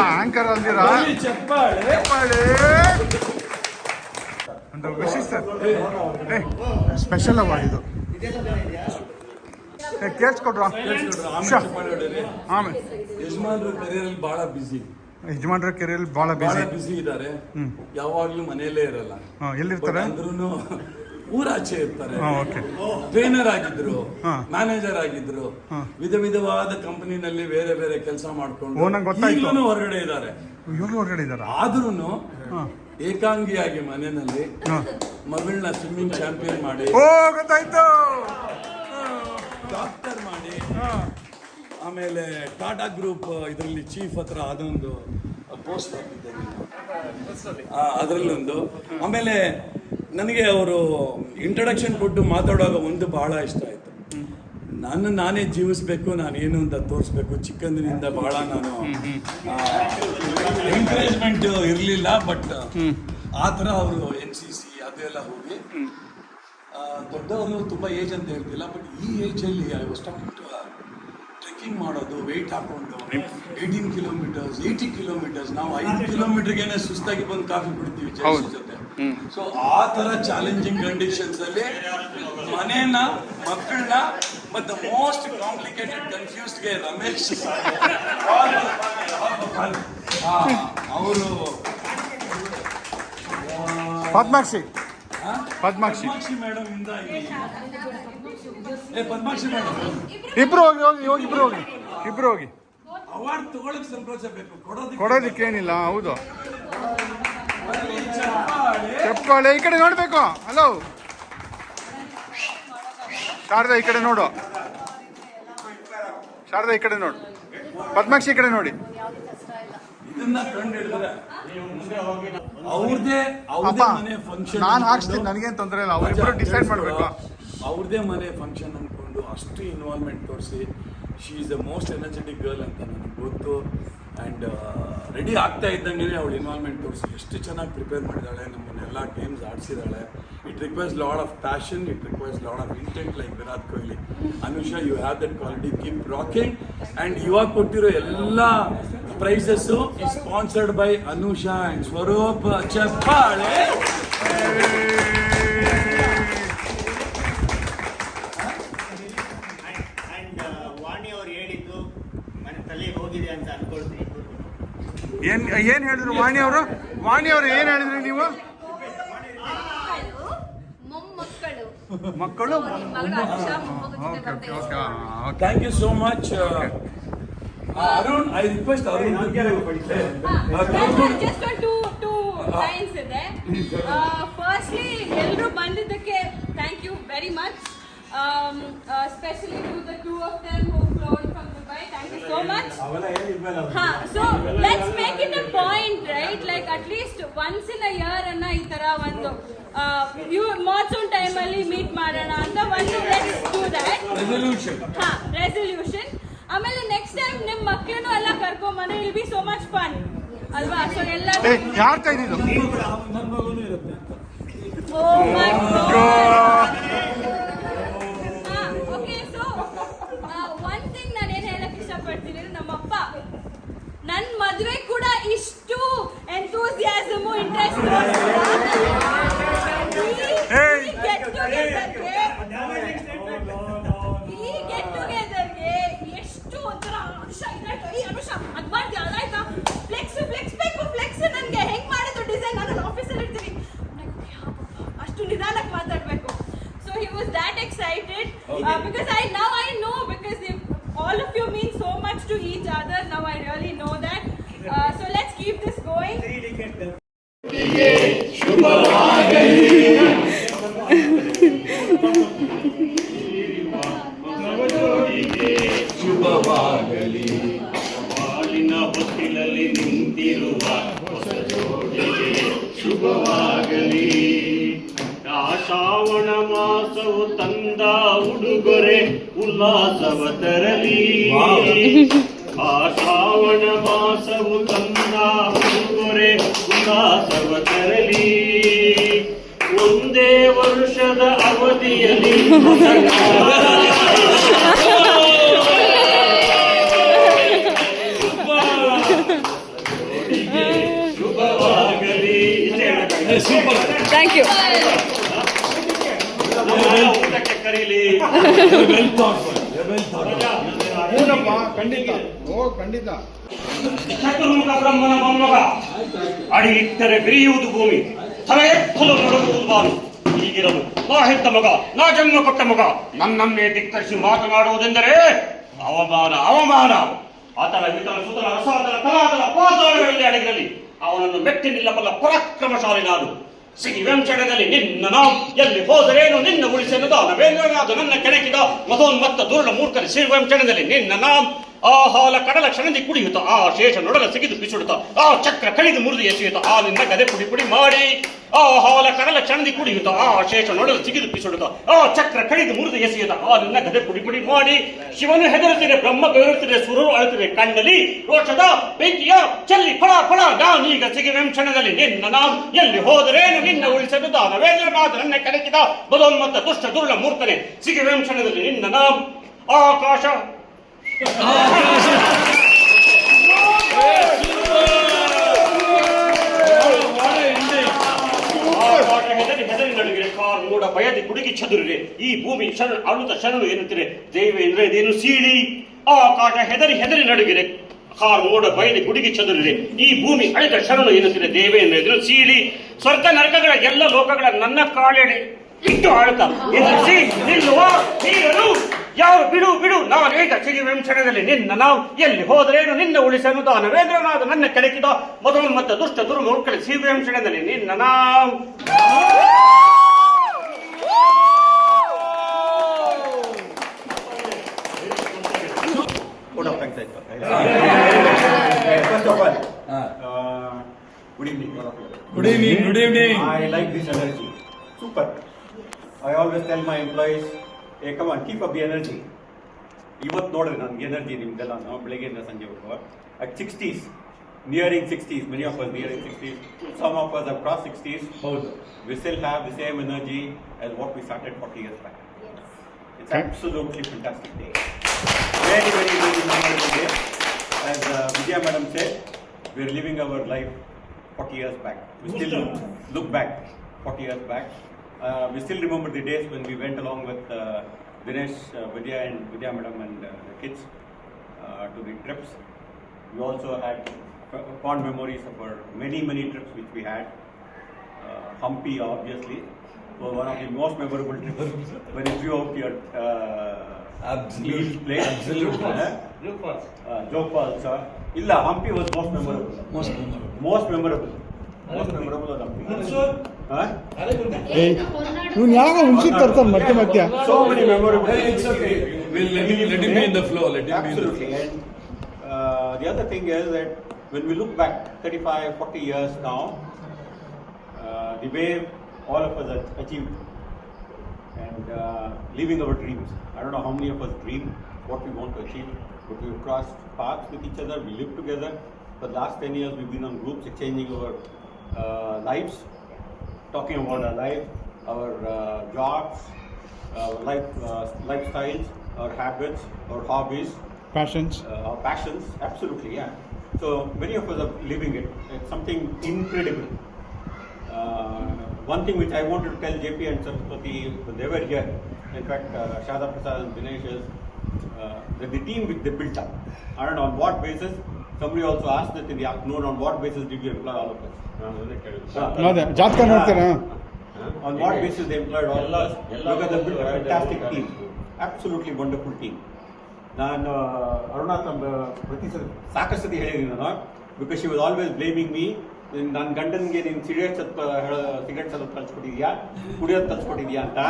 ಆಂಕರ್ ಅಲ್ದಿರಾ ಚಪ್ಪಾಳೆ. ಒಂದು ವಿಶಿಷ್ಟ ಸ್ಪೆಷಲ್ ಅವಾರ್ಡ್ ಇದು. ಕೇಳಿಸ್ಕೊಡ್ರ ಆಮೇಲೆ. ಯಜಮಾನ್ರು ಕರಿಯರಲ್ಲಿ ಬಹಳ ಬಿಸಿ. ಯಜಮಾನ್ರ ಕೆರೆಯಲ್ಲಿ ಬಹಳ ಬಿಸಿ ಇದ್ದಾರೆ. ಯಾವಾಗ್ಲೂ ಮನೆಯಲ್ಲೇ ಇರಲ್ಲ. ಎಲ್ಲಿರ್ತಾರೆ? ಅಂದ್ರೂ ಊರಾಚೆ ಇರ್ತಾರೆ. ಟ್ರೈನರ್ ಆಗಿದ್ರು, ಮ್ಯಾನೇಜರ್ ಆಗಿದ್ರು, ವಿಧ ವಿಧವಾದ ಕಂಪನಿನಲ್ಲಿ ಬೇರೆ ಬೇರೆ ಕೆಲಸ ಮಾಡ್ಕೊಂಡು ಹೊರಗಡೆ ಇದ್ದಾರೆ. ಆದ್ರೂ ಏಕಾಂಗಿಯಾಗಿ ಮನೆಯಲ್ಲಿ ಮಗಳನ್ನ ಸ್ವಿಮ್ಮಿಂಗ್ ಚಾಂಪಿಯನ್ ಮಾಡಿ, ಗೊತ್ತಾಯ್ತು, ಡಾಕ್ಟರ್ ಮಾಡಿ, ಆಮೇಲೆ ಟಾಟಾ ಗ್ರೂಪ್ ಇದರಲ್ಲಿ ಚೀಫ್ ಹತ್ರ ಅದೊಂದು ಪೋಸ್ಟ್ ಹಾಕಿದ್ದೇನೆ, ಅದರಲ್ಲೊಂದು. ಆಮೇಲೆ ನನಗೆ ಅವರು ಇಂಟ್ರಡಕ್ಷನ್ ಕೊಟ್ಟು ಮಾತಾಡುವಾಗ ಒಂದು ಬಹಳ ಇಷ್ಟ ಆಯಿತು. ನಾನೇ ಜೀವಿಸ್ಬೇಕು, ನಾನು ಏನು ಅಂತ ತೋರಿಸ್ಬೇಕು. ಚಿಕ್ಕಂದಿನಿಂದ ಬಹಳ ನಾನು ಎಂಕರೇಜ್ಮೆಂಟ್ ಇರಲಿಲ್ಲ, ಬಟ್ ಆ ಥರ ಅವರು NCC ಅದೆಲ್ಲ ಹೋಗಿ ದೊಡ್ಡವರು ತುಂಬ ಏಜ್ ಅಂತ ಹೇಳ್ತಿಲ್ಲ, ಬಟ್ ಈ ಏಜಲ್ಲಿ I was talking to trekking ಮಾಡೋದು, ವೆಯ್ಟ್ ಹಾಕೊಂಡು 18 ಕಿಲೋಮೀಟರ್ಸ್ 80 ಕಿಲೋಮೀಟರ್ಸ್. ನಾವು 5 ಕಿಲೋಮೀಟರ್ಗೇನೆ ಸುಸ್ತಾಗಿ ಬಂದು ಕಾಫಿ ಕುಡಿತೀವಿ ಜೊತೆ. ಸೊ ಆ ಥರ ಚಾಲೆಂಜಿಂಗ್ ಕಂಡೀಷನ್ಸ್ ಅಲ್ಲಿ ಮನೇನ, ಮಕ್ಕಳನ್ನ, ಮತ್ತು ಮೋಸ್ಟ್ ಕಾಂಪ್ಲಿಕೇಟೆಡ್ ಕನ್ಫ್ಯೂಸ್ಡ್ಗೆ ರಮೇಶ್ ಅವರು ಪದ್ಮಾಕ್ಷಿ ಮೇಡಮ್ ಇಂದ ಪದ್ಮಾಕ್ಷಿ ಮೇಡಮ್ ಇಬ್ರು ಹೋಗಿ ಅವಾರ್ಡ್ ತಗೊಳಕ್ ಸಂಕೋಚ ಬೇಕು, ಕೊಡೋದಕ್ಕೇನಿಲ್ಲ. ಹೌದು, ಚಪ್ಪಾಳೆ. ಈ ಕಡೆ ನೋಡ್ಬೇಕು. ಹಲೋ ಶಾರದಾ, ಈ ಕಡೆ ನೋಡು. ಶಾರದಾ ಈ ಕಡೆ ನೋಡು. ಪದ್ಮಾಕ್ಷಿ ಈ ಕಡೆ ನೋಡಿ. ಇದನ್ನ ಕಂಡು ಹಿಡಿದ್ರೆ ಅವ್ರದೇ ಮನೆ ಫಂಕ್ಷನ್, ನಾನು ಹಾಕ್ಸ್ತೀನಿ, ನನಗೇನು ತೊಂದರೆ ಇಲ್ಲ. ಅವರಿಬ್ಬರು ಡಿಸೈಡ್ ಮಾಡಬೇಕು. ಅವ್ರದೇ ಮನೆ ಫಂಕ್ಷನ್ ಅಂದ್ಕೊಂಡು ಅಷ್ಟು ಇನ್ವಾಲ್ವ್ಮೆಂಟ್ ತೋರಿಸಿ, she is the most energetic girl ಅಂತ ನನಗೆ ಗೊತ್ತು. ಆ್ಯಂಡ್ ರೆಡಿ ಆಗ್ತಾ ಇದ್ದಂಗೆ ಅವಳು ಇನ್ವಾಲ್ವ್ಮೆಂಟ್ ತೋರಿಸಿ ಎಷ್ಟು ಚೆನ್ನಾಗಿ ಪ್ರಿಪೇರ್ ಮಾಡಿದ್ದಾಳೆ, ನಮ್ಮನ್ನೆಲ್ಲ ಗೇಮ್ಸ್ ಆಡಿಸಿದ್ದಾಳೆ. It requires lot of passion, it requires lot of intent like Virat Kohli. Anusha, you have that quality, keep rocking. And ಇವಾಗ ಕೊಟ್ಟಿರೋ ಎಲ್ಲ ಪ್ರೈಸಸ್ಸು ಈ sponsored by Anusha and Swaroop. ಚಪ್ಪಾಳೆ. ವಾಣಿ ಅವ್ರು ಹೇಳಿದ್ದು ಮನೆ ತಲೆಗೆ ಹೋಗಿದೆ ಅಂತ ಅನ್ಕೊಳ್ತೀನಿ. ಏನ್ ಹೇಳಿದ್ರು ವಾಣಿ ಅವರು ಏನ್ ಹೇಳಿದ್ರಿ ನೀವು? ಮೊಮ್ಮಕ್ಕಳು ಮಕ್ಕಳು. Thank you so much. Arun, I request Arun just two lines ಇದೆ. ಫಸ್ಟ್ಲಿ ಎಲ್ಲರೂ ಬಂದಿದ್ದಕ್ಕೆ thank you very much. Especially to the two of them who flown from Dubai. Thank you so much. So let's make it a point, right? Like at least once in a year anna ee tara ಒಂದು monsoon time ಅಲ್ಲಿ meet ಮಾಡೋಣ ಅಂತ ಒಂದು let's do that. Resolution. ಆಮೇಲೆ next time ನಿಮ್ಮ ಮಕ್ಕಳನ್ನು ಎಲ್ಲ ಕರ್ಕೊಂಬಂದ್ರೆ ಇಲ್ ಬಿ ಸೋ ಮಚ್ ಫನ್ ಅಲ್ವಾ? ಸೊ ಎಲ್ಲ ಯಾರ್ ಕೈ ಇದು? ನನ್ನ ಮಗುನೂ ಇರುತ್ತೆ. Oh my God. One thing ನಾನು ಏನು ಹೇಳಕ್ ಇಷ್ಟಪಡ್ತೀನಿ, ನಮ್ಮಪ್ಪ ನನ್ನ ಮದುವೆ ಕೂಡ ಇಷ್ಟು ಎಂಥೂಸಿಯಾಸಮು ಇಂಟ್ರೆಸ್ಟ್ ಗೆಟ್ ಟುಗೆದರ್ಗೆ ಎಷ್ಟು ಒಂಥರ ಅನುಷ ಅದ್ಬಾರ್ದು ಯಾವ್ದಾಯ್ತಾ ಫ್ಲೆಕ್ಸ್ ಬೇಕು ಫ್ಲೆಕ್ಸ್ ನನಗೆ ಹೆಂಗ್ ಮಾಡಿದ್ರು ಡಿಸೈನ್ ನಾನು ಆಫೀಸಲ್ಲಿ ಇರ್ತೀನಿ ಅಷ್ಟು ನಿಧಾನಕ್ಕೆ ಮಾತಾಡಬೇಕು. So he was that excited because I know because all of you mean so much to each other. Now I really know that. So let's keep this going. ಶುಭವಾಗಲಿ. ಬಾಳಿನ ಹೊತ್ತಿಲಲ್ಲಿ ನಿಂತಿರುವ ಹೊಸ ಜೋಡಿಗೆ ಶುಭವಾಗಲಿ. ಶ್ರಾವಣ ಮಾಸವು ತಂದ ಉಡುಗೊರೆ ಉಲ್ಲಾಸವ ತರಲಿ. ಆ ಶ್ರಾವಣ ಮಾಸವು ತಂದ ಉಡುಗೊರೆ ಉಲ್ಲಾಸವ ತರಲಿ. ಒಂದೇ ವರ್ಷದ ಅವಧಿಯಲ್ಲಿ ಶುಭವಾಗಲಿ. Thank you. ಊಟಕ್ಕೆ ಕರೀಲಿ. ಖಂಡಿತ. ಚತುರ್ಮುಖ ಬ್ರಹ್ಮನ ಮೊಮ್ಮಗ, ಅಡಿ ಇಟ್ಟರೆ ಬಿರಿಯುವುದು ಭೂಮಿ, ತಲೆ ಎತ್ತಲು ನಡುಗುವುದು ಬಾನು. ಹೀಗಿರಲು ನಾ ಹೆತ್ತ ಮಗ, ನಾ ಜನ್ಮ ಕೊಟ್ಟ ಮಗ ನನ್ನನ್ನೇ ಧಿಕ್ಕರಿಸಿ ಮಾತನಾಡುವುದೆಂದರೆ ಅವಮಾನ. ಆತನ ವಿತಲ ಸುತಲ ರಸಾತಲ ತಲಾತಲ ಪಾತಾಳಗಳಲ್ಲಿ ಅಡಗಿರಲಿ ಅವನನ್ನು ಮೆಟ್ಟಿ ನಿಲ್ಲಬಲ್ಲ ಪರಾಕ್ರಮಶಾಲಿ ನಾನು. ಸಿಗಿ ವಂಶಣದಲ್ಲಿ ನಿನ್ನ ನಾವು ಎಲ್ಲಿ ಹೋದರೇನು ನಿನ್ನ ಉಳಿಸೆನ್ನದ ನವೇಂದ್ರನಾದ ನನ್ನ ಕೆಣಕಿದ ಮತೋನ್ಮತ್ತ ದುರುಳ ಮೂರ್ಖನ ಶ್ರೀ ವಂಶಣದಲ್ಲಿ ನಿನ್ನ ನಾಂ. ಆ ಹಾಲ ಕಡಲ ಕ್ಷಣದಿ ಕುಡಿಯುತ್ತ ಆ ಶೇಷ ನೊಡಲ ಸಿಗಿದು ಬಿಸುಡುತ್ತ ಆ ಚಕ್ರ ಕಳಿದು ಮುರಿದು ಎಸೆಯುತ್ತ ಆ ನಿನ್ನ ಗದೆ ಪುಡಿ ಮಾಡಿ. ಆ ಹಾಲ ಕಡಲ ಕ್ಷಣದಿ ಕುಡಿಯುತ್ತ ಆ ಶೇಷ ನೊಡಲ ಸಿಗಿದು ಬಿಸುಡುತ್ತ ಆ ಚಕ್ರ ಕಳಿದು ಮುರಿದು ಎಸೆಯುತ್ತ ಆ ನಿನ್ನ ಗದೆ ಪುಡಿ ಮಾಡಿ. ಶಿವನು ಹೆದರುತ್ತಿದೆ, ಬ್ರಹ್ಮ ಬೆದರುತ್ತಿದೆ, ಸುರರು ಅಳುತ್ತಿದೆ ಕಂಡಲಿ ರೋಷದ ಬೆಂಕಿಯ ಚೆಲ್ಲಿ ಫಳ ನಾನೀಗ ಸಿಗಿ ವಂಶಣದಲ್ಲಿ ನಿನ್ನ ನಾಂ ಎಲ್ಲಿ ಹೋದರೇನು ನಿನ್ನ ಉಳಿಸದು ನವೇಂದ್ರನಾಥ ನನ್ನ ಕೆಣಕಿದ ಬದೋನ್ಮತ್ತ ದುಷ್ಟ ದುರುಳ ಮೂರ್ಖನೆ ಸಿಗಿ ವಂಶಣದಲ್ಲಿ ನಿನ್ನ ನಾಂ. ಆಕಾಶ ಹೆದರಿ ನಡುಗಿರೆ ಕಾರ್ ಮೂಡ ಭಯದಿ ಕುಡುಗಿ ಚದುರಿರೆ ಈ ಭೂಮಿ ಅಳುತ ಶರಣು ಎನ್ನುತ್ತಿರೆ ದೇವೇಂದ್ರ ಇದೇನು ಸೀಳಿ. ಆಕಾಶ ಹೆದರಿ ನಡುಗಿರೆ ಕಾರ್ ಮೂಡ ಭಯದಿ ಕುಡುಗಿ ಚದುರಿರೆ ಈ ಭೂಮಿ ಅಳಿತ ಶರಣು ಎನ್ನುತ್ತಿರೆ ದೇವೇಂದ್ರ ಇದೇನು ಸೀಳಿ. ಸ್ವರ್ಗ ನರಕಗಳ ಎಲ್ಲ ಲೋಕಗಳ ನನ್ನ ಕಾಲೆಡೆ ಇಟ್ಟು ಆಳ್ತ ಎದುರಿಸಿ ನಿಲ್ಲುವ ನೀರನು ಯಾರು ಬಿಡು ನಾನೇಗ ಸಿಗಿ ವಂಶಣದಲ್ಲಿ ನಿನ್ನ ನಾವು ಎಲ್ಲಿ ಹೋದರೇನು ನಿನ್ನ ಉಳಿಸನು ನವೇಂದ್ರನಾದ ನನ್ನ ಕೆಣಕಿದ ಮತೋನ್ಮತ್ತ ದುಷ್ಟ ದುರ್ಮೂರ್ಖರ ಸಿಗಿ ವಂಶಣದಲ್ಲಿ ನಿನ್ನ ನಾವು. First of all, good evening. Good evening. I like this energy. Super. I always tell my employees, hey, come on, keep up the energy. ಇವತ್ತು ನೋಡಿದ್ರೆ ನನಗೆ ಎನರ್ಜಿ ನಿಮ್ದೆಲ್ಲ ನಾವು ಬೆಳಗ್ಗೆಯಿಂದ ಸಂಜೆವರೆಗೂ at 60s, nearing 60s, many of us nearing 60s, some of us have crossed 60s. We still have the same energy as what we started 40 years back. It's absolutely fantastic day. Very, very, very memorable day. As Vijaya Madam said, we're living our life 40 years back. We still look back 40 years back. We still remember the days when we went along with Dinesh, Vidya and Vidya Madam and the kids to the trips. We also had fond memories of our many trips which we had. Hampi, obviously, was one of the most memorable trips when you flew out your place. Absolutely. Joke Falls. Illa, Hampi was most memorable. Most memorable was Hampi. Huh? ಇವ್ನು ಯಾವಾಗ ಹುಣ್ಸಿಗೆ ತರ್ತಾರೆ ಮತ್ತೆ ಮಧ್ಯ So many memorable. It's okay. We'll let him be in the flow. Let him be in the Absolutely. flow. And the other thing is that when we look back 35, 40 years now, the way all of us have achieved and living our dreams. I don't know how many of us dream what we want to achieve, but we've crossed paths with each other, we live together. For the last 10 years, we've been on groups exchanging our lives, talking about our life, our jobs, our lifestyles, our habits, our hobbies, passions our passions. Absolutely, yeah. So many of us are living it. It's something incredible. One thing which I wanted to tell JP and Saraswati when they were here, in fact, Shada Prasad and Dinesh is that the team which they built up. I don't know on what basis. Somebody also asked that in the afternoon, on what basis did you employ all of us? ಅದೇ ಜಾತಕ ನೋಡ್ತಾರಾ On what basis they employed all of us? Because they built a fantastic team. Absolutely wonderful team. ನಾನು ಅರುಣಾ ಪ್ರತಿ ಸಾಕಷ್ಟು ಸತಿ ಹೇಳಿದ್ದೀನಿ ನಾನು, because she was always blaming me. ನನ್ನ ಗಂಡನಿಗೆ ನೀನು ಸಿಗರೇಟ್ಸ್ ಅದು ಕಲ್ಸ್ಕೊಟ್ಟಿದ್ಯಾ, ಕುಡಿಯೋದು ಕಲ್ಸ್ಕೊಟ್ಟಿದ್ಯಾ ಅಂತ.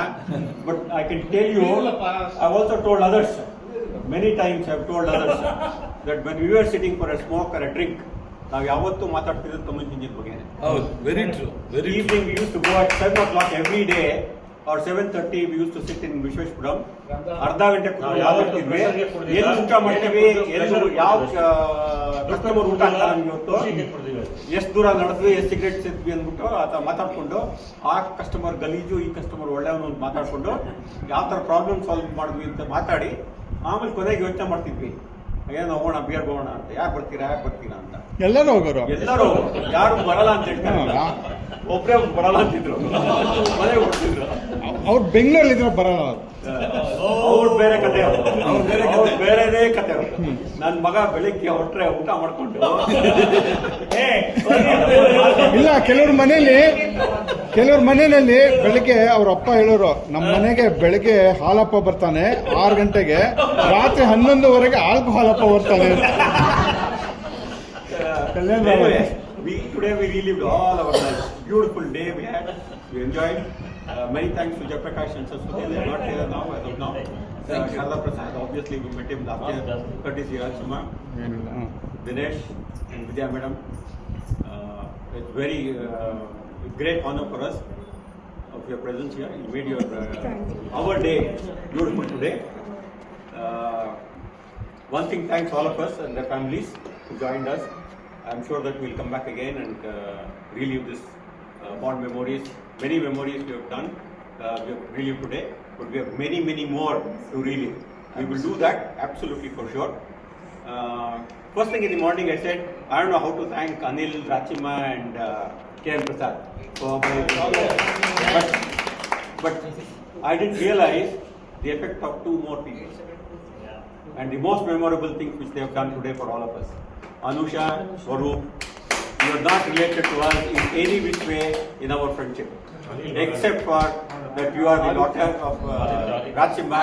But I can tell you, I also told others many times. I have told others that when we are sitting for a smoke or a drink, ನಾವು ಯಾವತ್ತೂ ಮಾತಾಡ್ತಿರೋದು ಕಮಲ್ ಇಂಜಿನ್ ಬಗ್ಗೆ. ಹೌದು, very true. Very evening we use to go at 7 o'clock every day. Or 7:30 we used to sit in Vishweshpuram. ಅರ್ಧ ಗಂಟೆ ಮಾತಾಡ್ತಿದ್ವಿ, ಎಲ್ಲಿ ಊಟ ಮಾಡ್ತೀವಿ, ಎಲ್ಲಿ ಯಾವ ಕಸ್ಟಮರ್ ಊಟ ಅಂತ ನಮ್ಗೆ ಇವತ್ತು ಎಷ್ಟು ದೂರ ನಡೆದ್ವಿ, ಎಷ್ಟು ಸಿಗರೇಟ್ ಸಿದ್ವಿ ಅಂದ್ಬಿಟ್ಟು ಆತ ಮಾತಾಡ್ಕೊಂಡು ಆ ಕಸ್ಟಮರ್ ಗಲೀಜು, ಈ ಕಸ್ಟಮರ್ ಒಳ್ಳೆಯವನು ಅಂತ ಮಾತಾಡ್ಕೊಂಡು ಯಾವ ಥರ ಪ್ರಾಬ್ಲಮ್ ಸಾಲ್ವ್ ಮಾಡಿದ್ವಿ ಅಂತ ಮಾತಾಡಿ ಆಮೇಲೆ ಕೊನೆಗೆ ಯೋಚನೆ ಮಾಡ್ತಿದ್ವಿ, ಏನೋ ಹೋಗೋಣ ಬಿಯರ್ ಹೋಗೋಣ ಅಂತ. ಯಾರು ಬರ್ತೀರಾ ಅಂತ ಎಲ್ಲರೂ ಹೋಗೋರು. ಎಲ್ಲರೂ ಯಾರು ಬರಲ್ಲ ಅಂತ ಹೇಳ್ತಾರೆ, ಒಬ್ಬರೇ ಬರಲ್ಲ ಅಂತಿದ್ರು, ಮನೆಗೆ ಬರ್ತಿದ್ರು. ಅವ್ರು ಬೆಂಗಳೂರಲ್ಲಿ ಇದ್ರೆ ಬರಲ್ಲ ಅವ್ರು ಬೇರೆ ಕತೆ, ಅವ್ರು ಬೇರೆದೇ ಕತೆ. ನನ್ನ ಮಗ ಬೆಳಿಗ್ಗೆ ಹೊಟ್ರೆ ಊಟ ಮಾಡ್ಕೊಂಡು ಇಲ್ಲ, ಕೆಲವ್ರ ಮನೆಯಲ್ಲಿ ಬೆಳಿಗ್ಗೆ ಅವ್ರ ಅಪ್ಪ ಹೇಳೋರು, ನಮ್ಮ ಮನೆಗೆ ಬೆಳಿಗ್ಗೆ ಹಾಲಪ್ಪ ಬರ್ತಾನೆ 6 ಗಂಟೆಗೆ, ರಾತ್ರಿ 11:00 ಆಲ್ಕೋಹಾಲಪ್ಪ ಬರ್ತಾನೆ. Today we relived all our lives. Beautiful day we had. We enjoyed. Many thanks to Jayaprakash and Saraswati. They are not here now as of now. Sharda Prasad, obviously we met him last year. Courtesy Rajkumar, Dinesh and Vidya Madam. It's very great honor for us of your presence here. You made your our day beautiful today. One thing, thanks all of us and their families who joined us. I'm sure that we'll come back again and relive this fond memories. Many memories we have done, we have relived today, but we have many more to relive. We will do that absolutely for sure. First thing in the morning I said, I don't know how to thank Anil, Rachima and K.M. Prasad for but I didn't realize the effect of 2 more people and the most memorable things which they have done today for all of us. Anusha, Swaroop, you are not related to us in any which way in our friendship, except for that you are the daughter of Rachima.